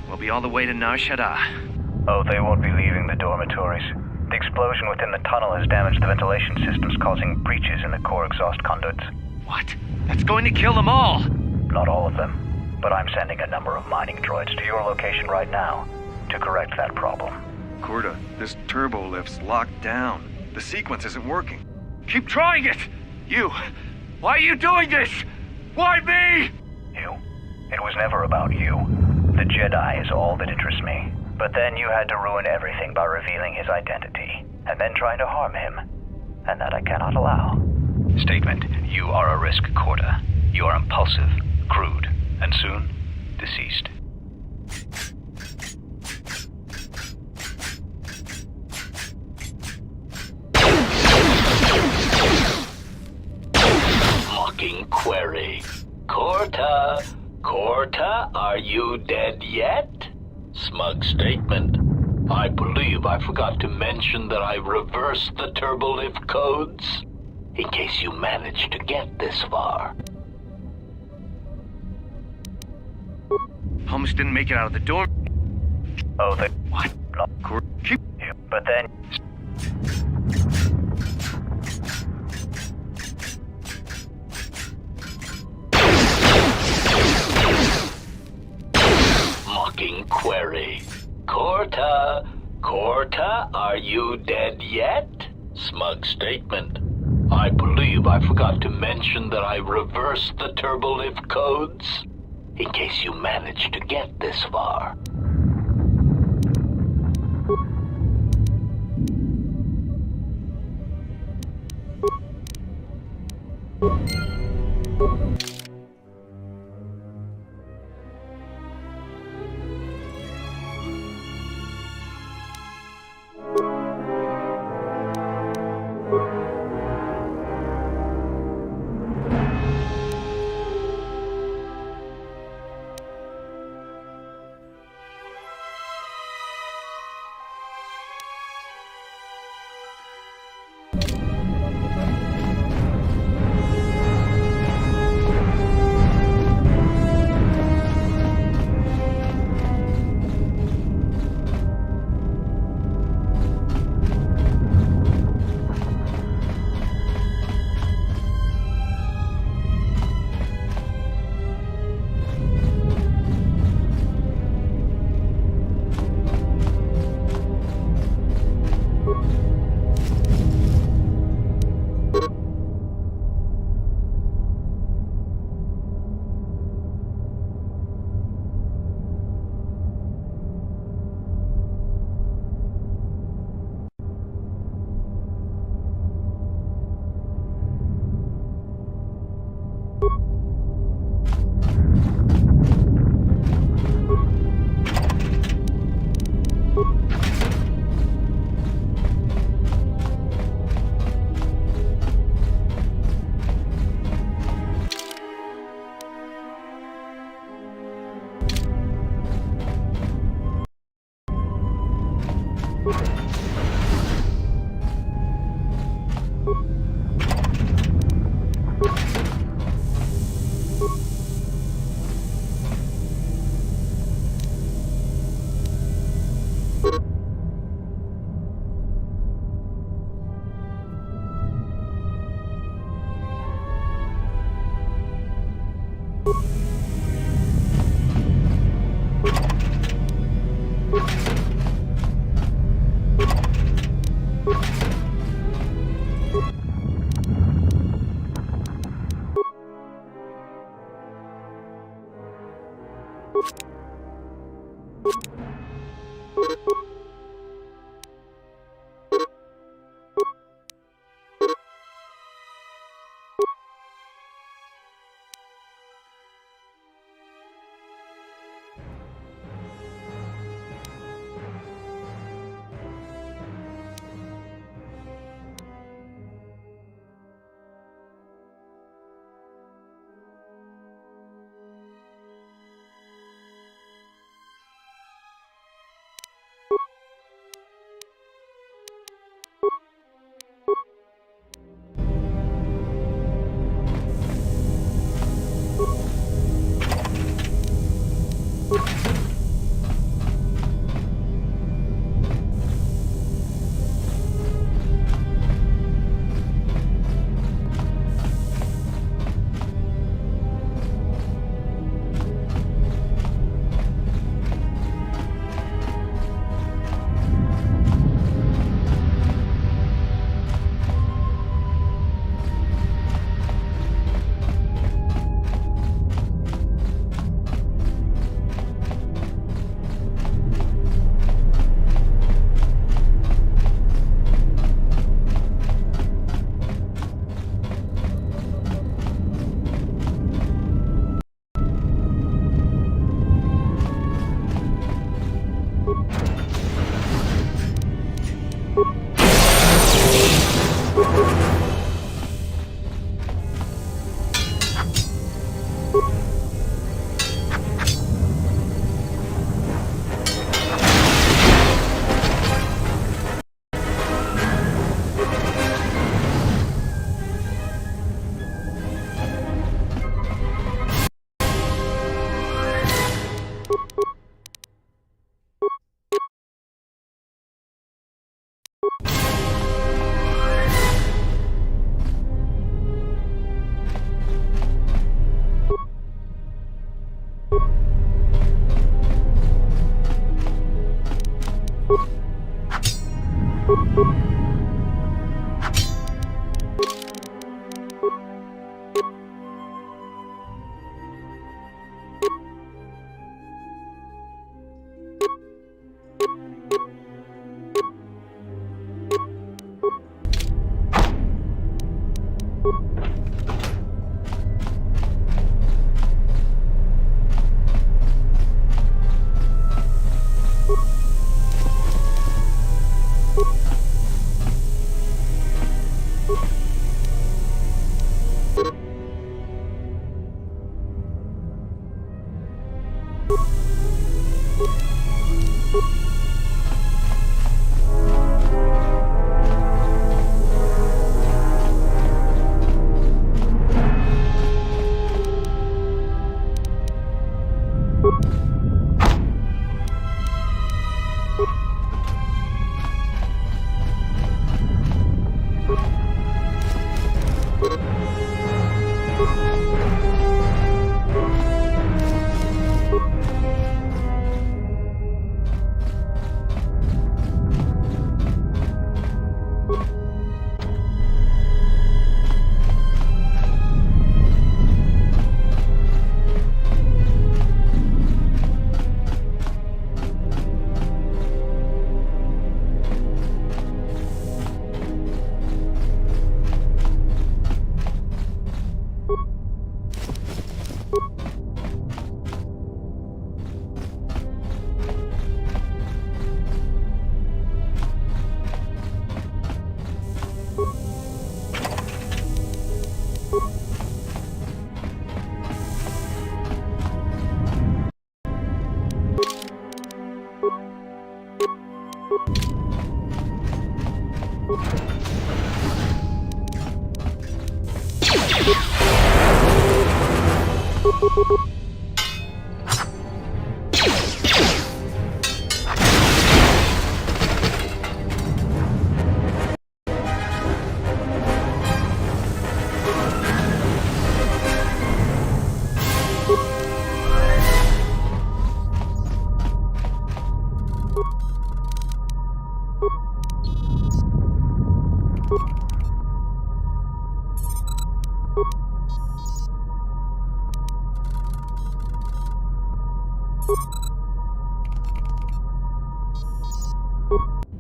we'll be all the way to Nar Shaddaa. Oh, they won't be leaving the dormitories. The explosion within the tunnel has damaged the ventilation systems, causing breaches in the core exhaust conduits. What? That's going to kill them all! Not all of them, but I'm sending a number of mining droids to your location right now to correct that problem. Corda, this turbo lift's locked down. The sequence isn't working. Keep trying it! You! Why are you doing this? Why me? You? It was never about you. The Jedi is all that interests me. But then you had to ruin everything by revealing his identity, and then trying to harm him. And that I cannot allow. Statement. You are a risk, Corda. You are impulsive, crude, and soon, deceased. Mocking query. Corta, are you dead yet? Smug statement. I believe I forgot to mention that I reversed the turbolift codes. In case you managed to get this far. Almost didn't make it out of the door. Oh, they... What? No, Keep... but then... Mocking query. Corta, are you dead yet? Smug statement. I believe I forgot to mention that I reversed the turbolift codes. In case you managed to get this far.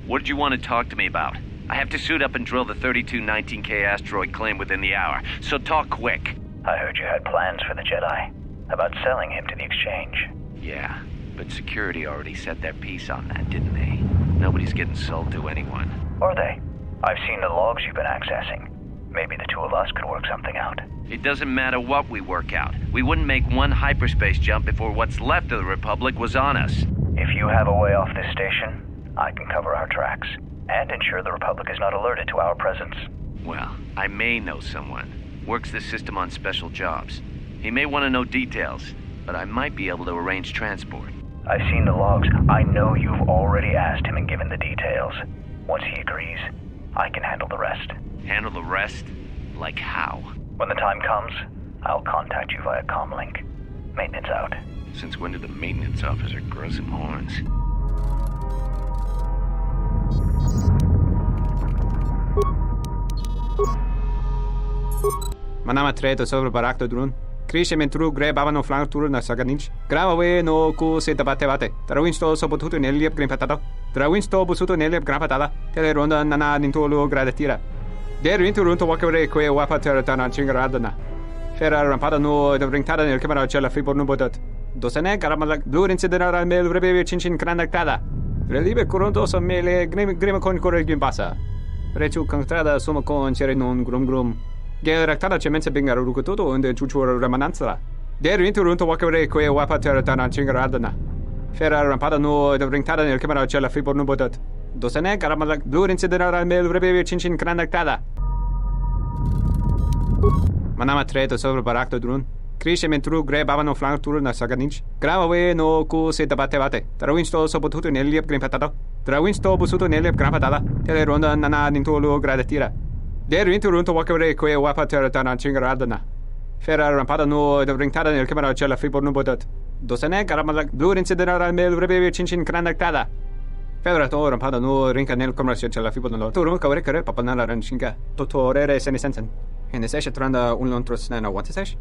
What did you want to talk to me about? I have to suit up and drill the 3219K asteroid claim within the hour, so talk quick. I heard you had plans for the Jedi. About selling him to the exchange. Yeah, but security already set their piece on that, didn't they? Nobody's getting sold to anyone. Are they? I've seen the logs you've been accessing. Maybe the two of us could work something out. It doesn't matter what we work out. We wouldn't make one hyperspace jump before what's left of the Republic was on us. If you have a way off this station, I can cover our tracks and ensure the Republic is not alerted to our presence. Well, I may know someone. Works the system on special jobs. He may want to know details, but I might be able to arrange transport. I've seen the logs. I know you've already asked him and given the details. Once he agrees, I can handle the rest. Handle the rest? Like how? When the time comes, I'll contact you via comlink. Maintenance out. Since when did the maintenance officer grow some horns? Manama treto sobre barakto drun. Krishe mentru gre babano flank tur na saganich. Grava we no ku se tabate bate. Trawinsto so potuto neliep green patata. Trawinsto busuto neliep gran patata. Tele ronda nana nintolo gradatira. Der runto wakere que wapa teratana chingaradana. Fera rampada no de ringtada nel camera cella fibor no bodat. Dosane caramala blue incidera mel rebe chinchin cranactada. Relibe coronto so mele grima con corregim passa. Rechu contrada somo con cere non grum. Gel rectada cemense bingar rukutoto und chuchur remananza. Der runto wakere que wapa teratana chingaradana. Fera rampada no de ringtada nel camera cella fibor no bodat. Dosane caramala blue incidera mel rebe chinchin cranactada. Manama treto sobre barakto drun. Krishe mentru gre babano flank tur na saganich. Grava we no ku se tabate bate. Trawinsto so potuto neliep green patata. Trawinsto busuto neliep gran patata. Tele ronda nana nintolo gradatira. Der runto wakere que wapa teratana chingaradana. Fera rampada no de ringtada nel camera cella fibor no bodat. Dosane caramala blue incidera mel rebe chinchin cranactada. Fera to rampada no rinca nel camera cella fibor no. Turu kawre kare papanala ranchinga. Totorere senesensen. En de sesje tranda un lontros na what is sesh?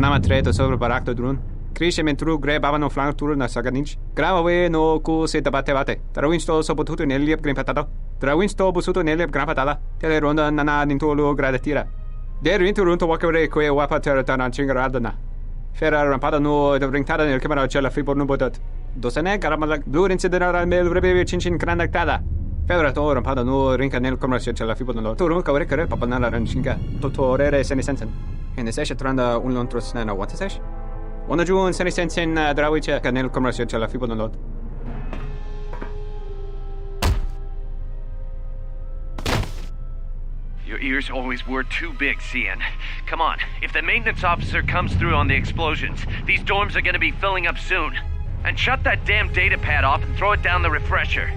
Manama treto sobre barakto drun. Krishe mentru gre bavano flank tur na saganich. Grava we no ku se tabate bate. Trawinsto sopotuto neliep green patado. Trawinsto busuto neliep gran patada. Tele ronda nana nintolo gradatira. Der vinto runto wakere que wapa terra chingaradana. Ferra rampada no de ringtada nel camera cella fibo no botot. Dosene garamala blur incidera mel rebe chinchin granactada. Ferra to rampada no rinca nel commercio cella fibo no. Turun kawre kare papanala ranchinga. Totorere senisensen. In the session tranda un lontros nana what is it? One June senisensen drawiche nel commercio cella fibo no. Your ears always were too big, CN. Come on, if the maintenance officer comes through on the explosions, these dorms are gonna be filling up soon. And shut that damn data pad off and throw it down the refresher.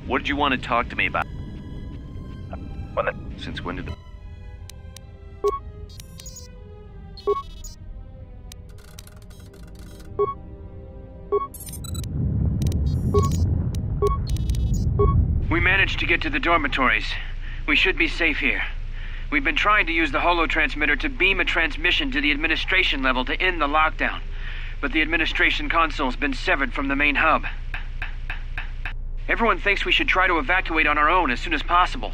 What did you want to talk to me about? Since when did the... We managed to get to the dormitories. We should be safe here. We've been trying to use the holo-transmitter to beam a transmission to the administration level to end the lockdown. But the administration console's been severed from the main hub. Everyone thinks we should try to evacuate on our own as soon as possible.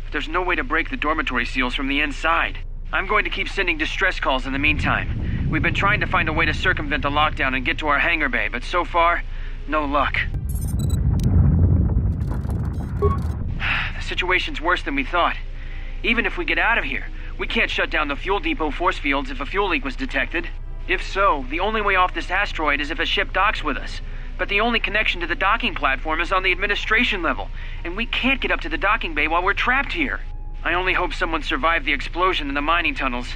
But there's no way to break the dormitory seals from the inside. I'm going to keep sending distress calls in the meantime. We've been trying to find a way to circumvent the lockdown and get to our hangar bay, but so far, no luck. The situation's worse than we thought. Even if we get out of here, we can't shut down the fuel depot force fields if a fuel leak was detected. If so, the only way off this asteroid is if a ship docks with us. But the only connection to the docking platform is on the administration level, and we can't get up to the docking bay while we're trapped here. I only hope someone survived the explosion in the mining tunnels.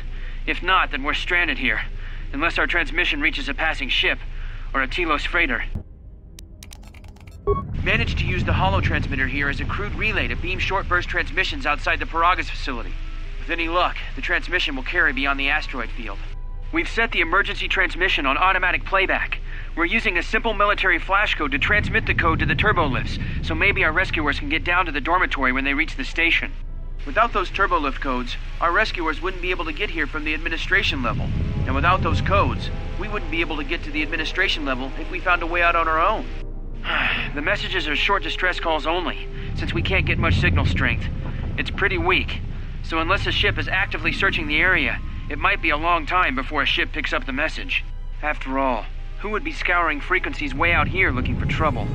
If not, then we're stranded here. Unless our transmission reaches a passing ship, or a Telos freighter. Managed to use the holo-transmitter here as a crude relay to beam short-burst transmissions outside the Paragas facility. With any luck, the transmission will carry beyond the asteroid field. We've set the emergency transmission on automatic playback. We're using a simple military flash code to transmit the code to the turbolifts, so maybe our rescuers can get down to the dormitory when they reach the station. Without those turbolift codes, our rescuers wouldn't be able to get here from the administration level. And without those codes, we wouldn't be able to get to the administration level if we found a way out on our own. The messages are short distress calls only, since we can't get much signal strength. It's pretty weak, so unless a ship is actively searching the area, it might be a long time before a ship picks up the message. After all, who would be scouring frequencies way out here looking for trouble?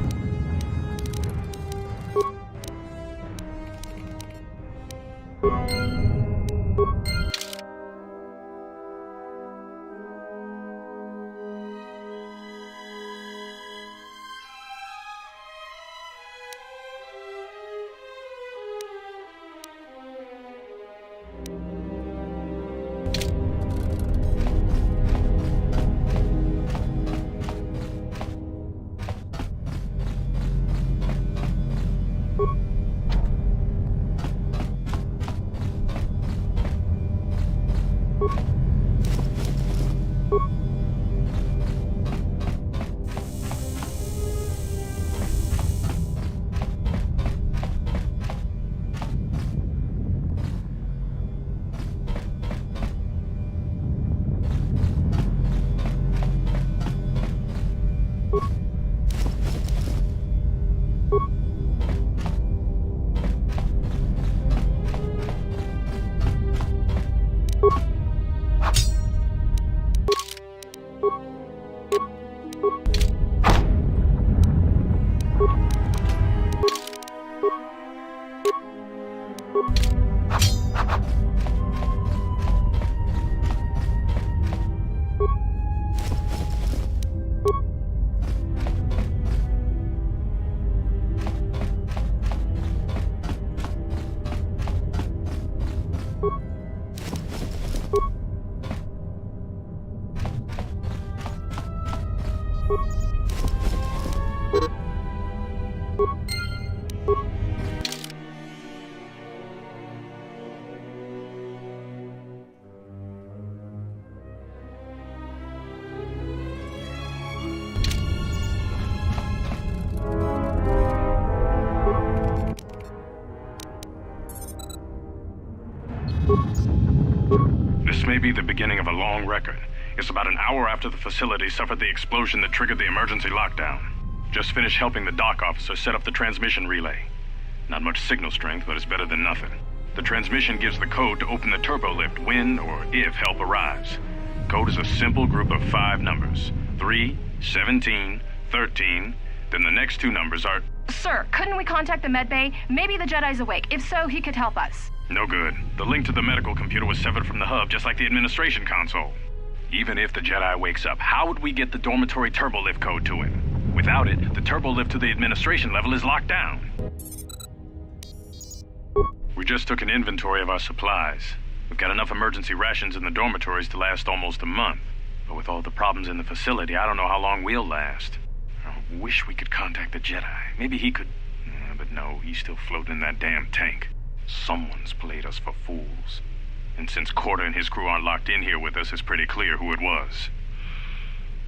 may be the beginning of a long record. It's about an hour after the facility suffered the explosion that triggered the emergency lockdown. Just finished helping the dock officer set up the transmission relay. Not much signal strength, but it's better than nothing. The transmission gives the code to open the turbo lift when or if help arrives. Code is a simple group of 5 numbers. 3, 17, 13, then the next 2 numbers are... Sir, couldn't we contact the med bay? Maybe the Jedi's awake. If so, he could help us. No good. The link to the medical computer was severed from the hub, just like the administration console. Even if the Jedi wakes up, how would we get the dormitory turbo lift code to him? Without it, the turbo lift to the administration level is locked down. We just took an inventory of our supplies. We've got enough emergency rations in the dormitories to last almost a month. But with all the problems in the facility, I don't know how long we'll last. I wish we could contact the Jedi. Maybe he could... But no, he's still floating in that damn tank. Someone's played us for fools. And since Corda and his crew aren't locked in here with us, it's pretty clear who it was.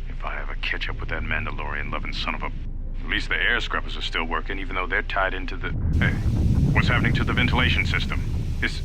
If I ever catch up with that Mandalorian-loving son of a... At least the air scrubbers are still working, even though they're tied into the... Hey, what's happening to the ventilation system? Is...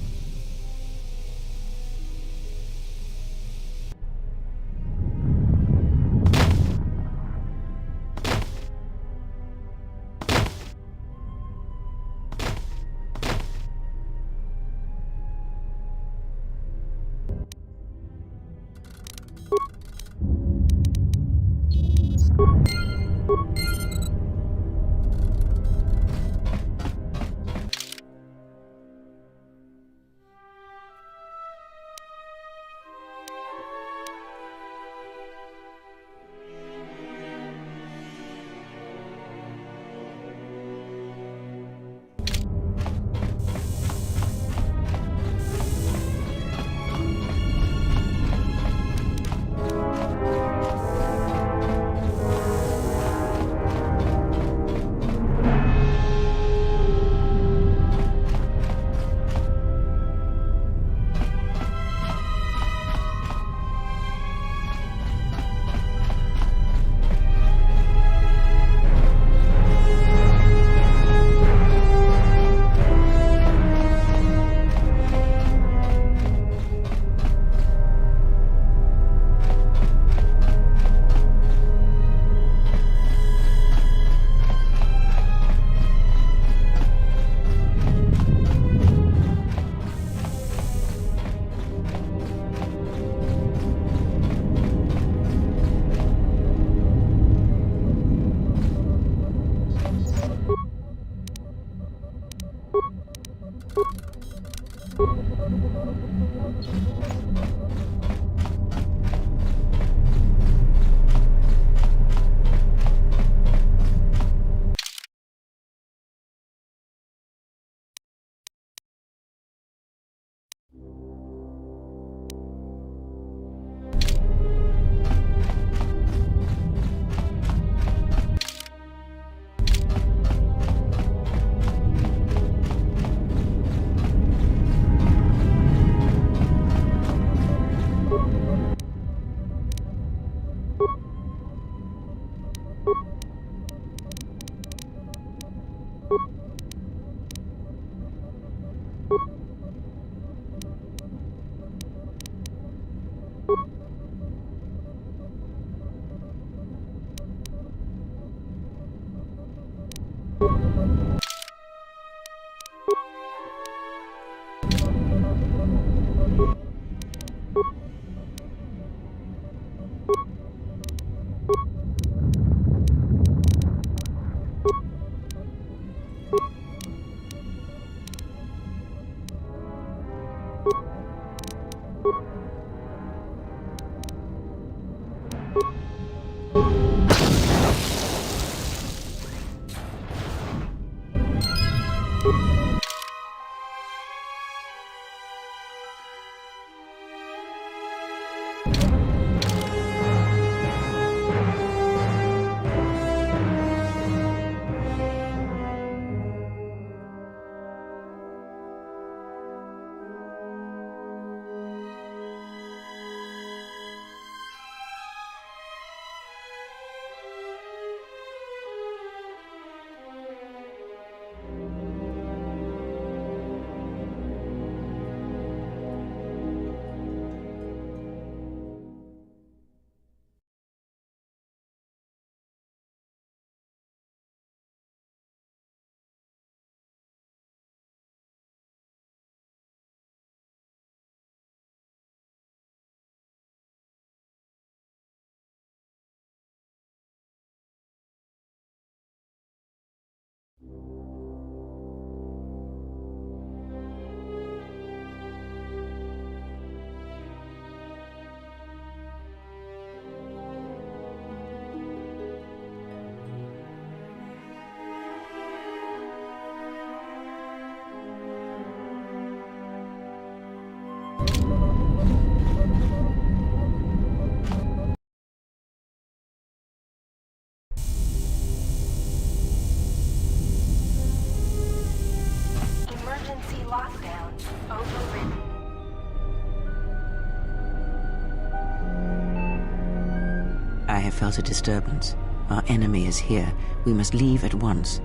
felt a disturbance. Our enemy is here. We must leave at once.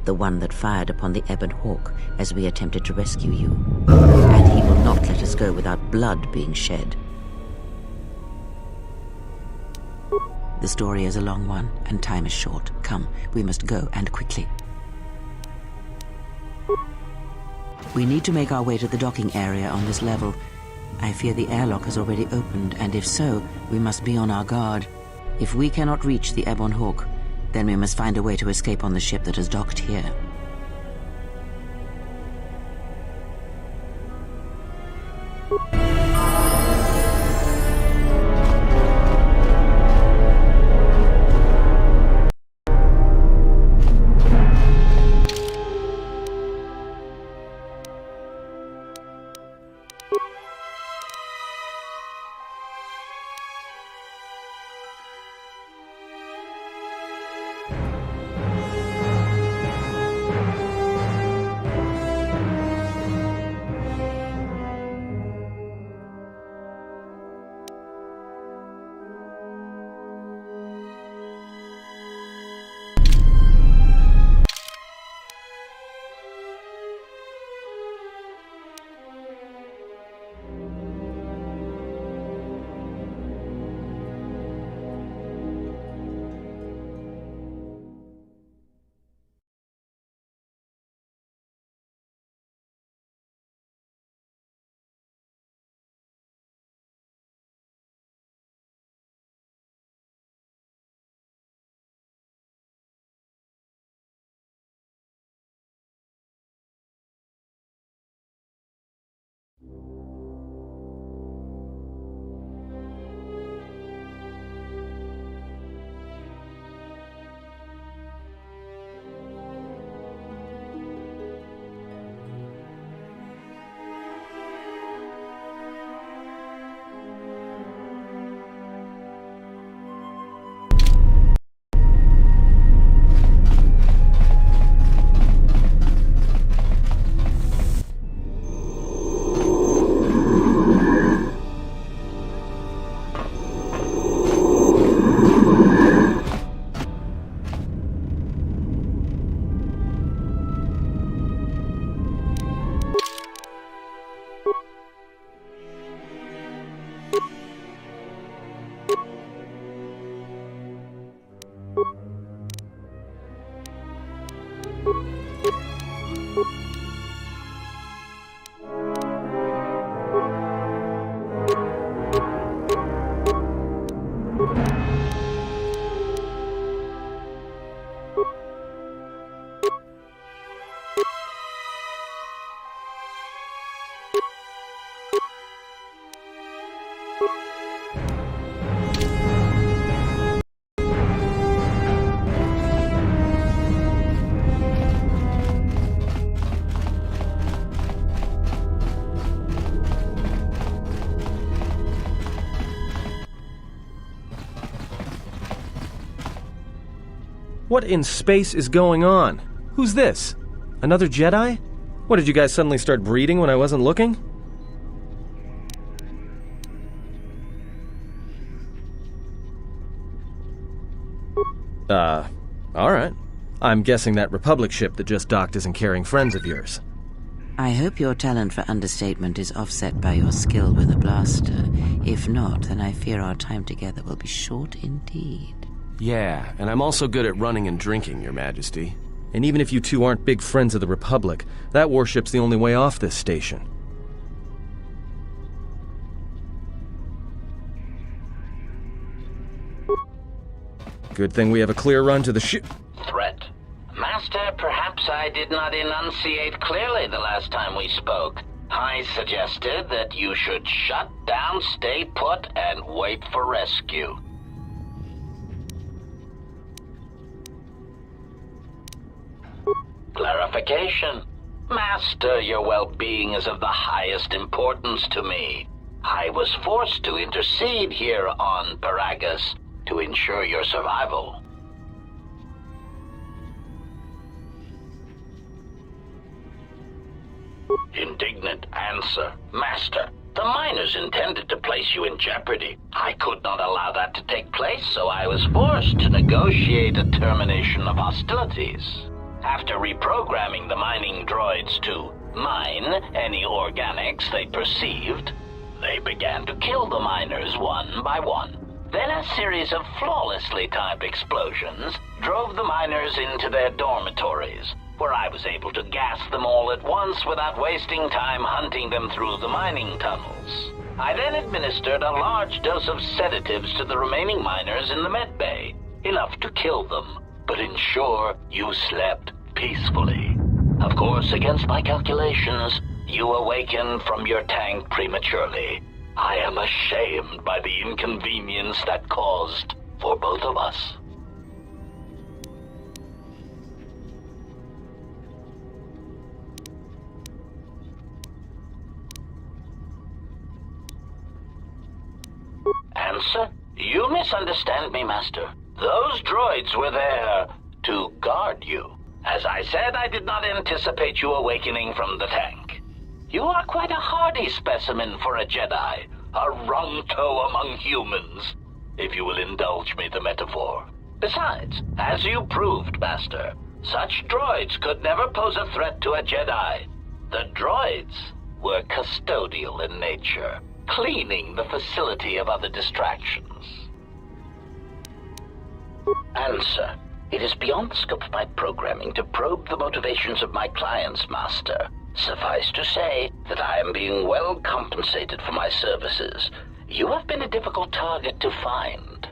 The one that fired upon the Ebon Hawk as we attempted to rescue you. And he will not let us go without blood being shed. The story is a long one, and time is short. Come, we must go, and quickly. We need to make our way to the docking area on this level. I fear the airlock has already opened, and if so, we must be on our guard. If we cannot reach the Ebon Hawk, then we must find a way to escape on the ship that has docked here. What in space is going on? Who's this? Another Jedi? What, did you guys suddenly start breeding when I wasn't looking? Alright. I'm guessing that Republic ship that just docked isn't carrying friends of yours. I hope your talent for understatement is offset by your skill with a blaster. If not, then I fear our time together will be short indeed. Yeah, and I'm also good at running and drinking, Your Majesty. And even if you two aren't big friends of the Republic, that warship's the only way off this station. Good thing we have a clear run to the ship. Threat. Master, perhaps I did not enunciate clearly the last time we spoke. I suggested that you should shut down, stay put, and wait for rescue. Clarification. Master, your well-being is of the highest importance to me. I was forced to intercede here on Paragus to ensure your survival. Indignant answer. Master, The miners intended to place you in jeopardy. I could not allow that to take place, so I was forced to negotiate a termination of hostilities. After reprogramming the mining droids to mine any organics they perceived, they began to kill the miners one by one. Then a series of flawlessly timed explosions drove the miners into their dormitories, where I was able to gas them all at once without wasting time hunting them through the mining tunnels. I then administered a large dose of sedatives to the remaining miners in the med bay, enough to kill them, but ensure you slept peacefully. Of course, against my calculations, you awakened from your tank prematurely. I am ashamed by the inconvenience that caused for both of us. Answer? You misunderstand me, Master. Those droids were there to guard you. As I said, I did not anticipate you awakening from the tank. You are quite a hardy specimen for a Jedi, a wrong toe among humans, if you will indulge me the metaphor. Besides, as you proved, Master, such droids could never pose a threat to a Jedi. The droids were custodial in nature, cleaning the facility of other distractions. Answer. It is beyond the scope of my programming to probe the motivations of my clients, Master. Suffice to say that I am being well compensated for my services. You have been a difficult target to find.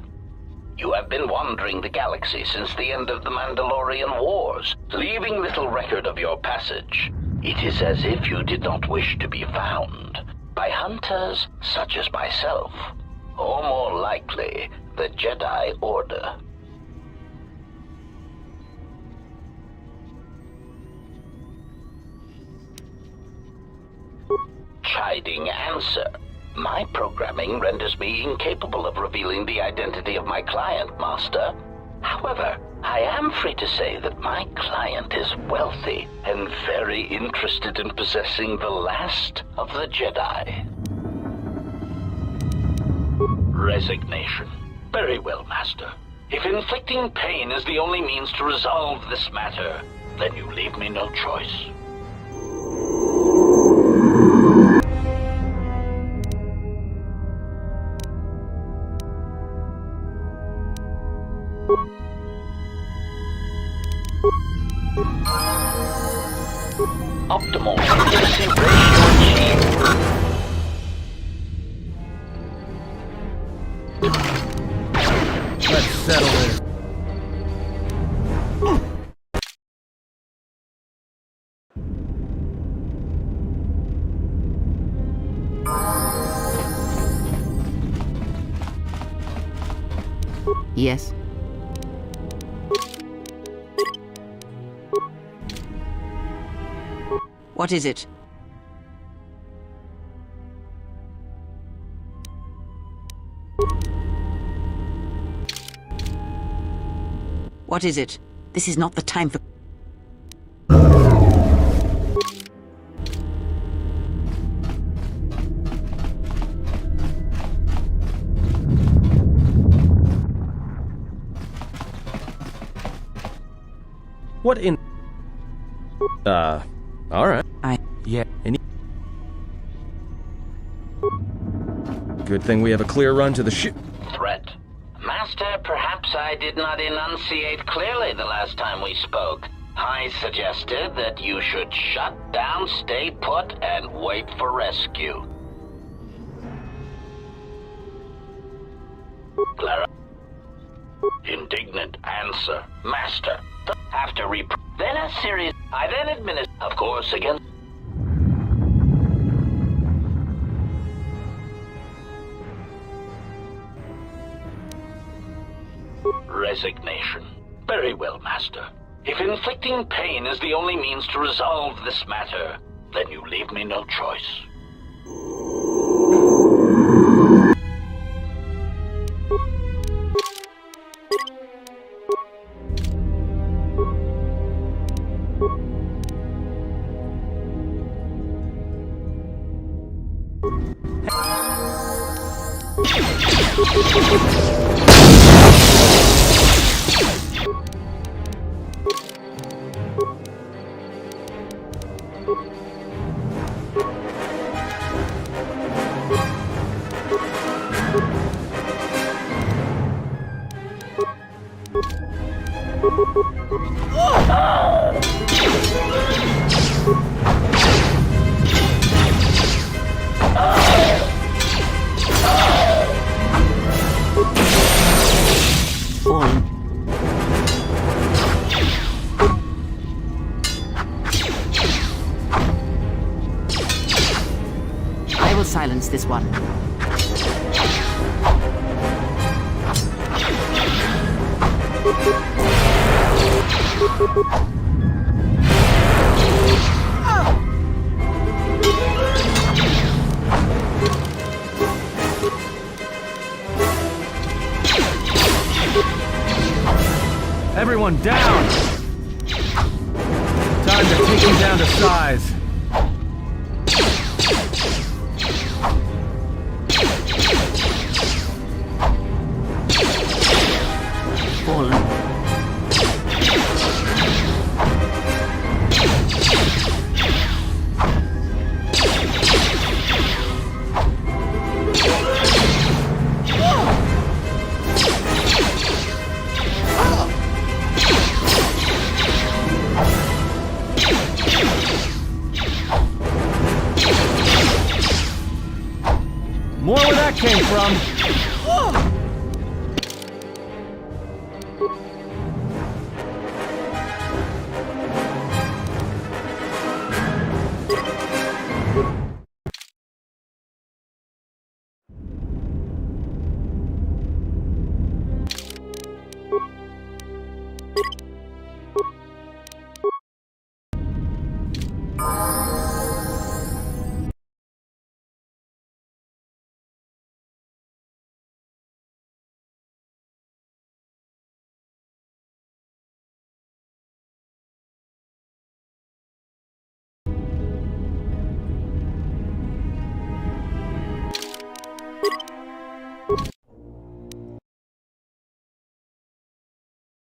You have been wandering the galaxy since the end of the Mandalorian Wars, leaving little record of your passage. It is as if you did not wish to be found by hunters such as myself, or more likely, the Jedi Order. Chiding answer. My programming renders me incapable of revealing the identity of my client, Master. However, I am free to say that my client is wealthy and very interested in possessing the last of the Jedi. Resignation. Very well, Master. If inflicting pain is the only means to resolve this matter, then you leave me no choice. Optimal accuracy ratio achieved. Let's settle it. Yes? What is it? What is it? This is not the time for... What in... alright. Yeah. Good thing we have a clear run to the ship. Threat. Master, perhaps I did not enunciate clearly the last time we spoke. I suggested that you should shut down, stay put, and wait for rescue. Clara. Indignant answer. Master. After then a series. I then administer. Of course, again. Resignation. Very well, Master. If inflicting pain is the only means to resolve this matter, then you leave me no choice. Fallen. I will silence this one. Everyone down! Time to take him down to size. Fallen. More where that came from.